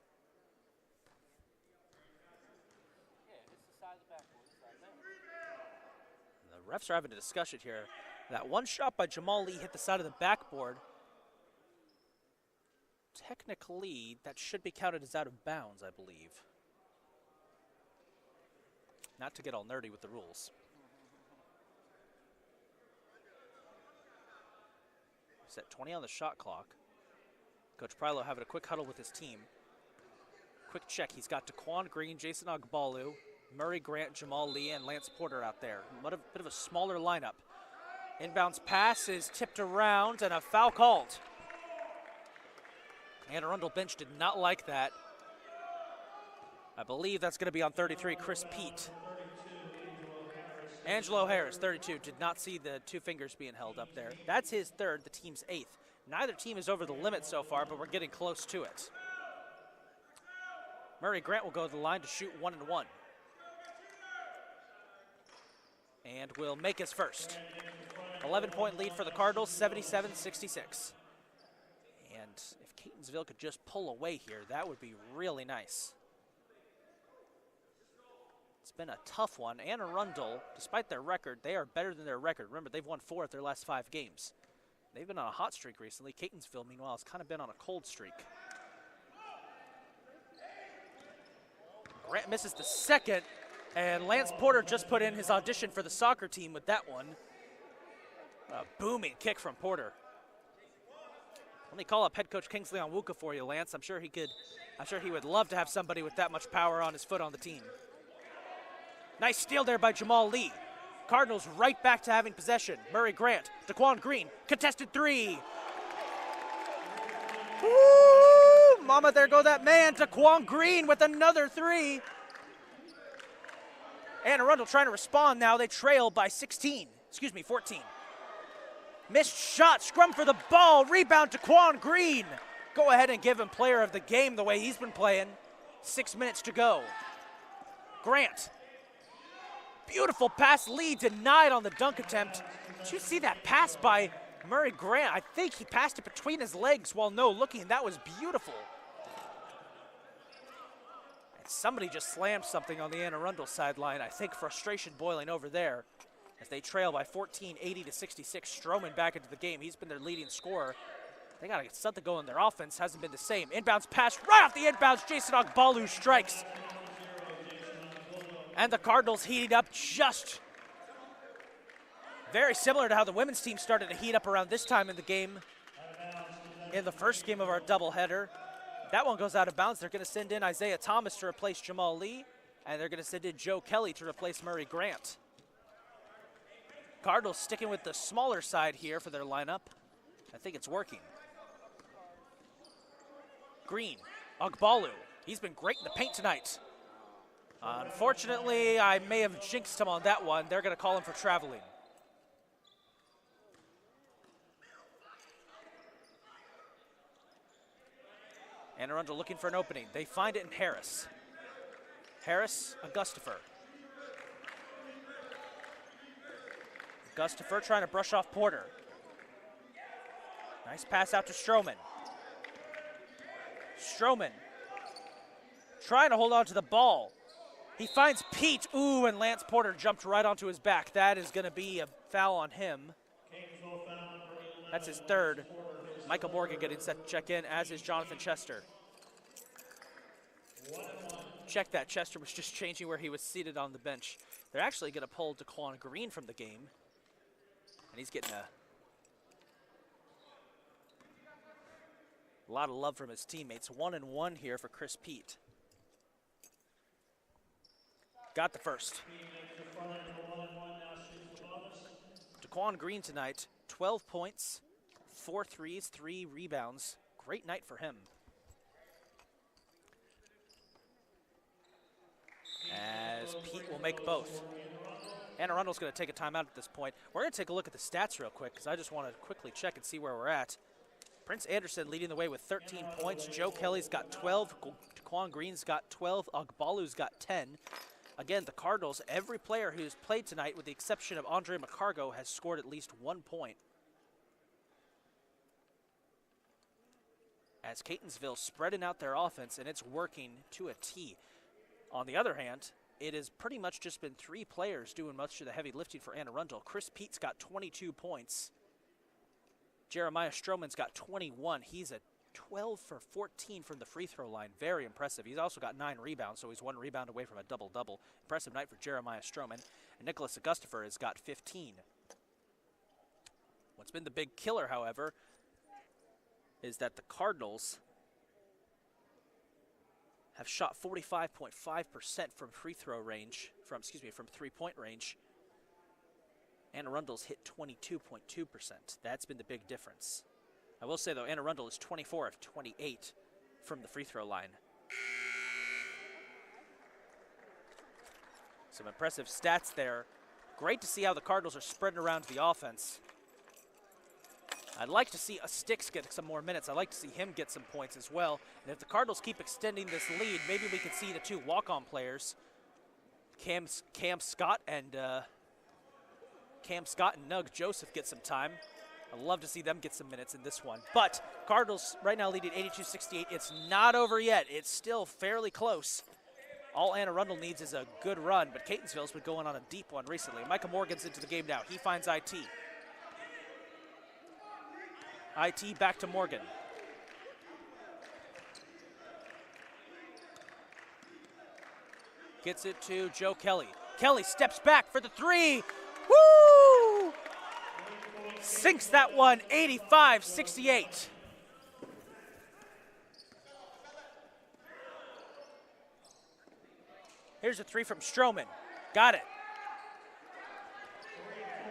The refs are having a discussion here. That one shot by Jamal Lee hit the side of the backboard. Technically, that should be counted as out of bounds, I believe. Not to get all nerdy with the rules. Set 20 on the shot clock. Coach Prilo having a quick huddle with his team. Quick check. He's got Daquan Green, Jason Ogbalu, Murray Grant, Jamal Lee, and Lance Porter out there. A bit of a smaller lineup. Inbounds pass is tipped around and a foul called. And Arundel bench did not like that. I believe that's going to be on 33, Chris Pete. Angelo Harris, 32, did not see the two fingers being held up there. That's his third, the team's eighth. Neither team is over the limit so far, but we're getting close to it. Murray Grant will go to the line to shoot 1 and 1. And will make his first. 11-point lead for the Cardinals, 77-66. And if Catonsville could just pull away here, that would be really nice. It's been a tough one, and Arundel, despite their record, they are better than their record. Remember, they've won 4 of their last 5 games. They've been on a hot streak recently. Catonsville, meanwhile, has kind of been on a cold streak. Grant misses the second, and Lance Porter just put in his audition for the soccer team with that one. A booming kick from Porter. Let me call up head coach Kingsley Onwuka for you, Lance. I'm sure he would love to have somebody with that much power on his foot on the team. Nice steal there by Jamal Lee. Cardinals right back to having possession. Murray Grant, Daquan Green, contested 3. Woo! Mama, there go that man. Daquan Green with another 3. And Arundel trying to respond now. They trail by 14. Missed shot, scrum for the ball, rebound Daquan Green. Go ahead and give him player of the game the way he's been playing. 6 minutes to go. Grant. Beautiful pass, Lee denied on the dunk attempt. Did you see that pass by Murray Grant? I think he passed it between his legs while no looking. That was beautiful. And somebody just slammed something on the Anne Arundel sideline. I think frustration boiling over there as they trail by 14, 80-66. Stroman back into the game. He's been their leading scorer. They got to get something going. Their offense hasn't been the same. Inbounds pass right off the inbounds. Jason Ogbalu strikes. And the Cardinals heating up just very similar to how the women's team started to heat up around this time in the game in the first game of our doubleheader. That one goes out of bounds. They're going to send in Isaiah Thomas to replace Jamal Lee, and they're going to send in Joe Kelly to replace Murray Grant. Cardinals sticking with the smaller side here for their lineup. I think it's working. Green, Ogbalu. He's been great in the paint tonight. Unfortunately, I may have jinxed him on that one. They're going to call him for traveling. And Arundel looking for an opening. They find it in Harris. Harris, Augustifer. Augustifer trying to brush off Porter. Nice pass out to Stroman. Stroman trying to hold on to the ball. He finds Pete. Ooh, and Lance Porter jumped right onto his back. That is going to be a foul on him. That's his third. Michael Morgan getting set to check in, as is Jonathan Chester. Check that. Chester was just changing where he was seated on the bench. They're actually going to pull Daquan Green from the game. And he's getting a lot of love from his teammates. 1-1 here for Chris Pete. Got the first. Daquan Green tonight, 12 points, 4 threes, 3 rebounds. Great night for him. As Pete will make both. Anne Arundel's going to take a timeout at this point. We're going to take a look at the stats real quick because I just want to quickly check and see where we're at. Prince Anderson leading the way with 13 points. Joe Kelly's got 12. Daquan Green's got 12. Ogbalu's got 10. Again, the Cardinals, every player who's played tonight, with the exception of Andre McCargo, has scored at least 1 point. As Catonsville spreading out their offense, and it's working to a T. On the other hand, it has pretty much just been 3 players doing much of the heavy lifting for Anne Arundel. Chris Pete's got 22 points. Jeremiah Stroman's got 21. He's a 12 for 14 from the free throw line. Very impressive. He's also got 9 rebounds, so he's 1 rebound away from a double-double. Impressive night for Jeremiah Stroman. And Nicholas Augustifer has got 15. What's been the big killer, however, is that the Cardinals have shot 45.5% from free throw range, from 3-point range. Anne Arundel's hit 22.2%. That's been the big difference. I will say, though, Anne Arundel is 24 of 28 from the free throw line. Some impressive stats there. Great to see how the Cardinals are spreading around the offense. I'd like to see Sticks get some more minutes. I'd like to see him get some points as well. And if the Cardinals keep extending this lead, maybe we could see the 2 walk-on players, Cam Scott and Nug Joseph, get some time. I'd love to see them get some minutes in this one. But Cardinals right now leading 82-68. It's not over yet. It's still fairly close. All Anne Arundel needs is a good run, but Catonsville's been going on a deep one recently. Micah Morgan's into the game now. He finds IT. IT back to Morgan. Gets it to Joe Kelly. Kelly steps back for the 3. Woo! Sinks that one, 85-68. Here's a 3 from Stroman. Got it.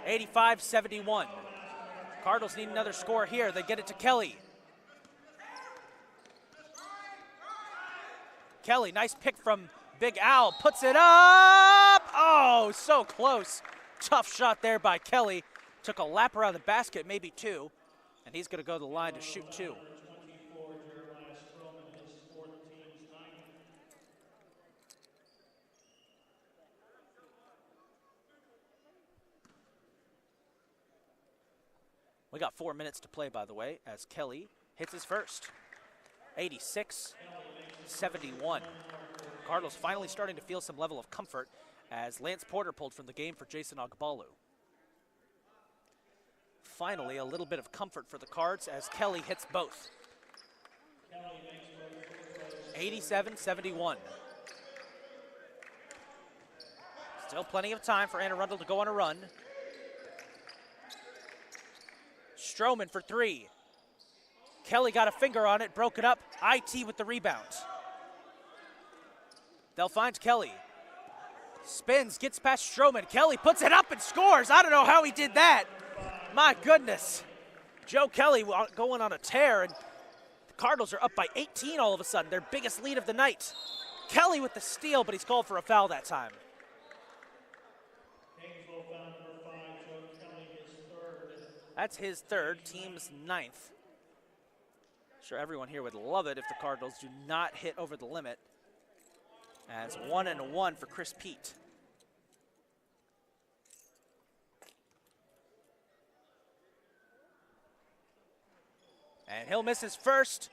85-71. Cardinals need another score here. They get it to Kelly. Kelly, nice pick from Big Al. Puts it up. Oh, so close. Tough shot there by Kelly. Took a lap around the basket, maybe 2. And he's going to go to the line to shoot 2. We got 4 minutes to play, by the way, as Kelly hits his first. 86-71. Cardinals finally starting to feel some level of comfort as Lance Porter pulled from the game for Jason Ogbalu. Finally, a little bit of comfort for the Cards as Kelly hits both. 87-71. Still plenty of time for Anne Arundel to go on a run. Stroman for 3. Kelly got a finger on it, broke it up. IT with the rebound. They'll find Kelly. Spins, gets past Stroman. Kelly puts it up and scores. I don't know how he did that. My goodness. Joe Kelly going on a tear, and the Cardinals are up by 18 all of a sudden, their biggest lead of the night. Kelly with the steal, but he's called for a foul that time. That's his 3rd, team's 9th. Sure, everyone here would love it if the Cardinals do not hit over the limit. As 1-1 for Chris Pete. And he'll miss his first.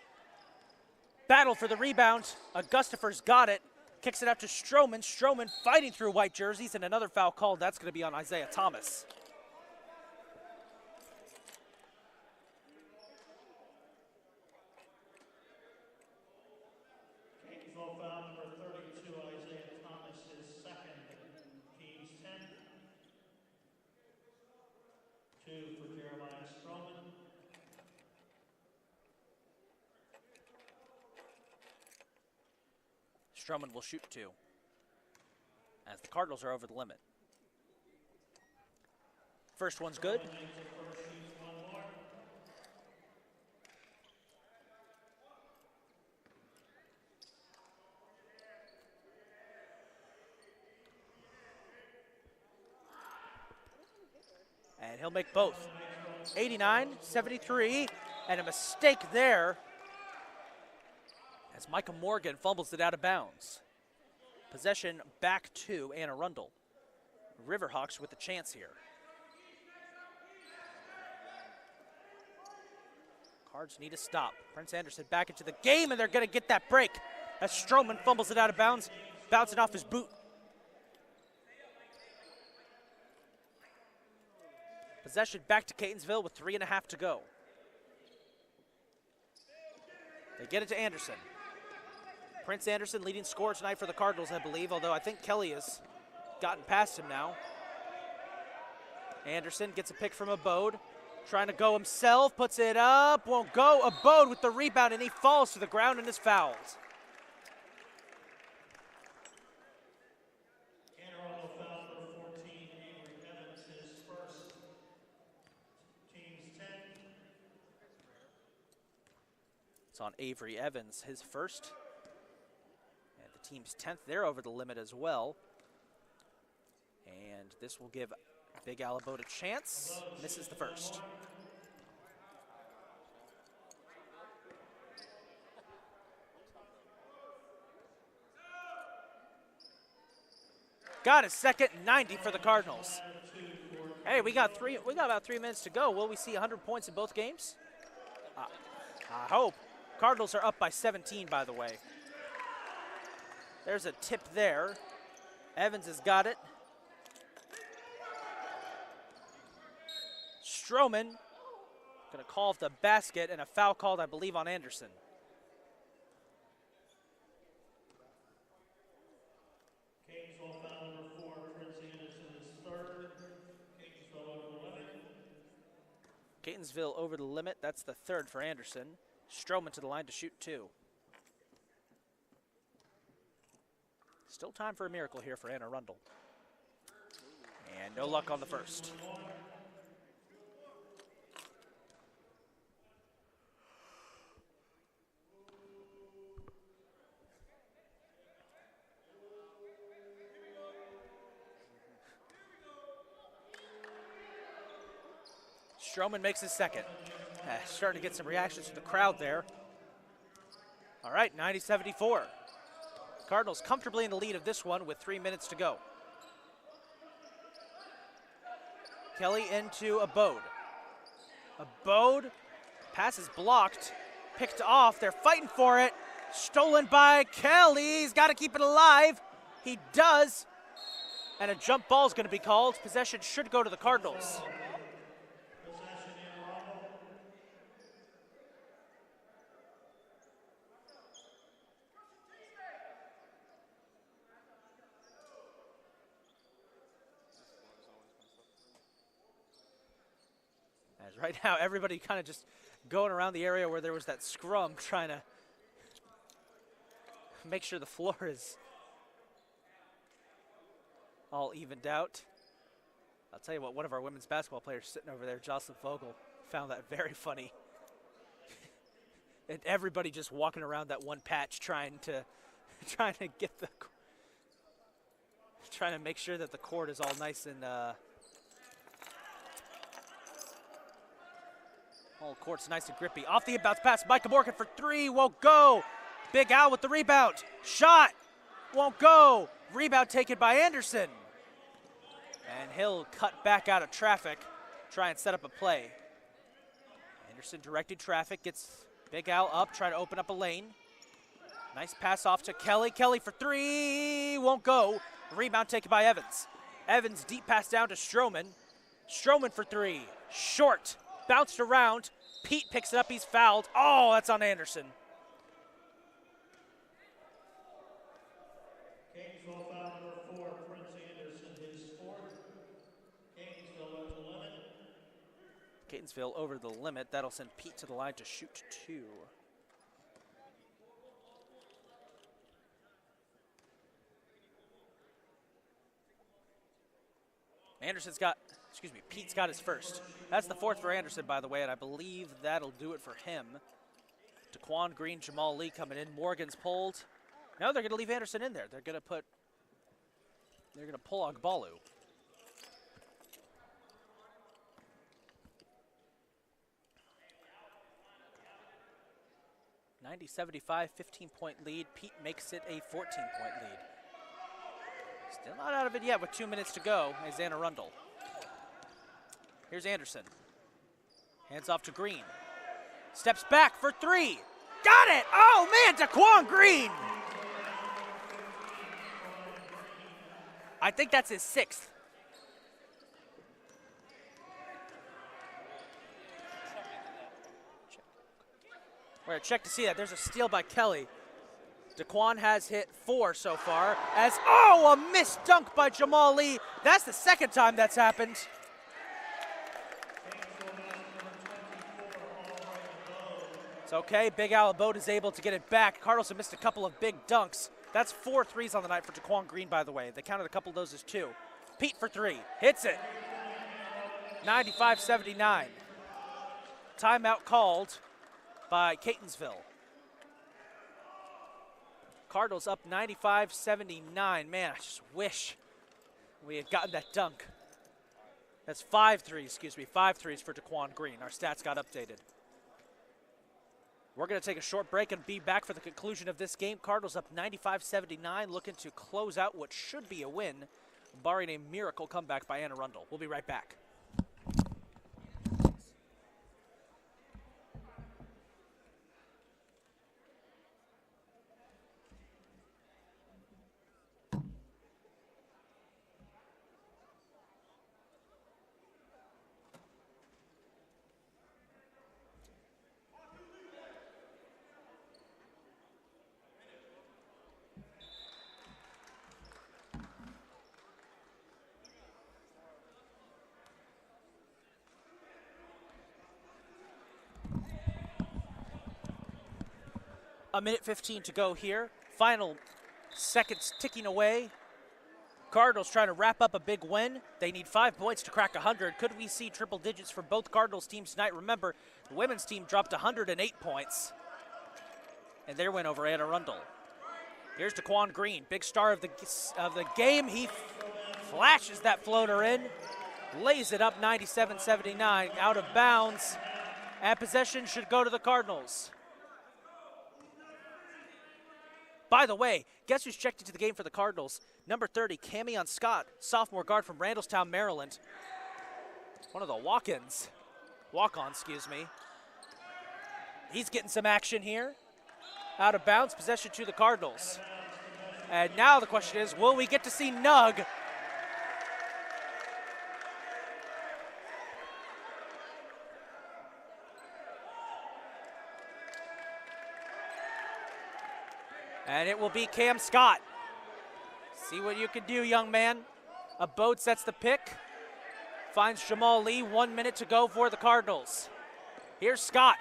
Battle for the rebound. Augustifer's got it. Kicks it out to Stroman. Stroman fighting through white jerseys, and another foul called. That's going to be on Isaiah Thomas. Foul number 32, Isaiah Thomas, his 2nd, team's 10th. 2 for Jeremiah Stroman. Stroman will shoot 2 as the Cardinals are over the limit. First one's good. Stroman makes the first, shoots one more. And he'll make both. 89-73, and a mistake there as Micah Morgan fumbles it out of bounds. Possession back to Anne Arundel. Riverhawks with a chance here. Cards need to stop. Prince Anderson back into the game, and they're going to get that break as Stroman fumbles it out of bounds, bouncing off his boot. Possession back to Catonsville with 3.5 to go. They get it to Anderson. Prince Anderson leading scorer tonight for the Cardinals, I believe, although I think Kelly has gotten past him now. Anderson gets a pick from Abode. Trying to go himself, puts it up, won't go. Abode with the rebound, and he falls to the ground and is fouled. Anne Arundel foul number 14, Avery Evans, his first. Team's 10. It's on Avery Evans, his first. And the team's 10th. They're over the limit as well. And this will give Big Al Abode a chance. Misses the first. Got his second, 90 for the Cardinals. Hey, we got about 3 minutes to go. Will we see 100 points in both games? I hope. Cardinals are up by 17, by the way. There's a tip there. Evans has got it. Stroman going to call off the basket, and a foul called, I believe, on Anderson. Catonsville foul number 4, Prince Anderson, his third. Catonsville over the limit. Catonsville over the limit. That's the third for Anderson. Stroman to the line to shoot 2. Still time for a miracle here for Anne Arundel. And no luck on the first. Stroman makes his second. Starting to get some reactions from the crowd there. All right, 90-74. Cardinals comfortably in the lead of this one with 3 minutes to go. Kelly into Abode. Abode, pass is blocked, picked off. They're fighting for it. Stolen by Kelly. He's got to keep it alive. He does. And a jump ball is going to be called. Possession should go to the Cardinals. Possession Anne Arundel. As right now, everybody kind of just going around the area where there was that scrum, trying to make sure the floor is all evened out. I'll tell you what, one of our women's basketball players sitting over there, Jocelyn Vogel, found that very funny. And everybody just walking around that one patch trying to get the, trying to make sure that the court is all nice and all court's nice and grippy. Off the inbounds pass, Micah Morgan for 3, won't go. Big Al with the rebound. Shot, won't go. Rebound taken by Anderson. And he'll cut back out of traffic, try and set up a play. Anderson directing traffic, gets Big Al up, try to open up a lane. Nice pass off to Kelly. Kelly for 3, won't go. Rebound taken by Evans. Evans deep pass down to Stroman. Stroman for 3, short. Bounced around. Pete picks it up. He's fouled. Oh, that's on Anderson. Catonsville foul number 4, Prince Anderson, his fourth. Catonsville over the limit. Catonsville over the limit. That'll send Pete to the line to shoot 2. Pete's got his first. That's the 4th for Anderson, by the way, and I believe that'll do it for him. Daquan Green, Jamal Lee coming in. Morgan's pulled. No, they're going to leave Anderson in there. They're going to pull Agbalu. 90-75, 15-point lead. Pete makes it a 14-point lead. Still not out of it yet with 2 minutes to go is Arundel. Here's Anderson. Hands off to Green. Steps back for 3. Got it! Oh, man, Daquan Green! I think that's his 6th. We're going to check to see that. There's a steal by Kelly. Daquan has hit 4 so far. A missed dunk by Jamal Lee. That's the 2nd time that's happened. It's okay. Big Al Abode is able to get it back. Cardinals have missed a couple of big dunks. That's 4 threes on the night for Daquan Green, by the way. They counted a couple of those as 2. Pete for 3. Hits it. 95-79. Timeout called by Catonsville. Cardinals up 95-79. Man, I just wish we had gotten that dunk. That's 5 threes for Daquan Green. Our stats got updated. We're going to take a short break and be back for the conclusion of this game. Cardinals up 95-79, looking to close out what should be a win, barring a miracle comeback by Arundel. We'll be right back. A minute 15 to go here. Final seconds ticking away. Cardinals trying to wrap up a big win. They need 5 points to crack 100. Could we see triple digits for both Cardinals teams tonight? Remember, the women's team dropped 108 points in their win over Arundel. Here's Daquan Green, big star of the game. He flashes that floater in, lays it up 97-79, out of bounds, and possession should go to the Cardinals. By the way, guess who's checked into the game for the Cardinals? Number 30, Camion Scott, sophomore guard from Randallstown, Maryland. One of the walk-ons, excuse me. He's getting some action here. Out of bounds, possession to the Cardinals. And now the question is, will we get to see Nug? And it will be Cam Scott. See what you can do, young man. Abode sets the pick. Finds Jamal Lee. 1 minute to go for the Cardinals. Here's Scott.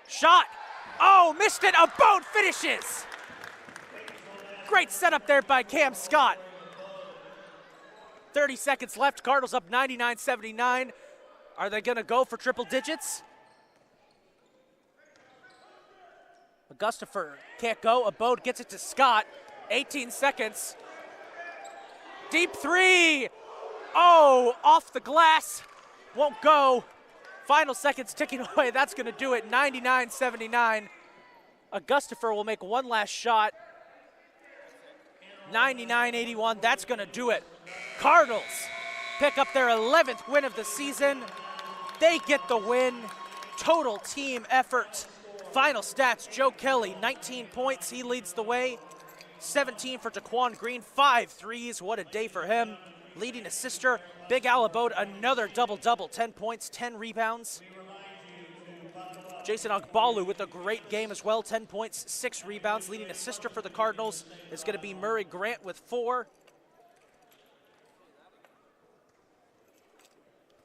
Shot. Oh, missed it. Abode finishes. Great setup there by Cam Scott. 30 seconds left. Cardinals up 99-79. Are they going to go for triple digits? Augustifer can't go. Abode gets it to Scott. 18 seconds. Deep 3. Oh, off the glass. Won't go. Final seconds ticking away. That's going to do it. 99-79. Augustifer will make one last shot. 99-81. That's going to do it. Cardinals pick up their 11th win of the season. They get the win. Total team effort. Final stats, Joe Kelly, 19 points. He leads the way. 17 for Daquan Green, 5 threes. What a day for him. Leading assister, Big Al Abode, another double-double, 10 points, 10 rebounds. Jason Agbalu with a great game as well, 10 points, 6 rebounds. Leading assister for the Cardinals is going to be Murray Grant with 4.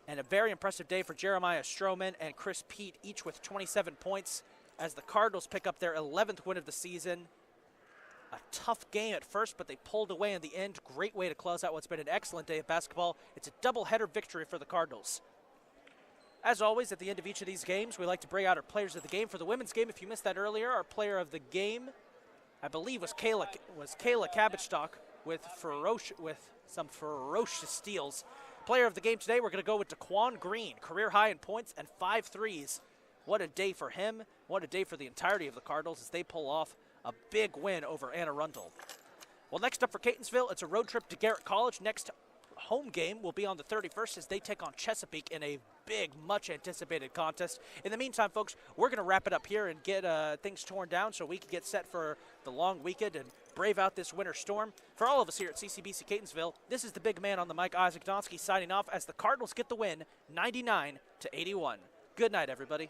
And a very impressive day for Jeremiah Stroman and Chris Pete, each with 27 points, as the Cardinals pick up their 11th win of the season. A tough game at first, but they pulled away in the end. Great way to close out what's been an excellent day of basketball. It's a doubleheader victory for the Cardinals. As always, at the end of each of these games, we like to bring out our players of the game. For the women's game, if you missed that earlier, our player of the game, I believe, was Kayla Cabbagestock with some ferocious steals. Player of the game today, we're going to go with Daquan Green, career high in points and 5 threes. What a day for him. What a day for the entirety of the Cardinals as they pull off a big win over Arundel. Well, next up for Catonsville, it's a road trip to Garrett College. Next home game will be on the 31st as they take on Chesapeake in a big, much-anticipated contest. In the meantime, folks, we're going to wrap it up here and get things torn down so we can get set for the long weekend and brave out this winter storm. For all of us here at CCBC Catonsville, this is the big man on the mic, Isaac Donsky, signing off as the Cardinals get the win, 99-81. Good night, everybody.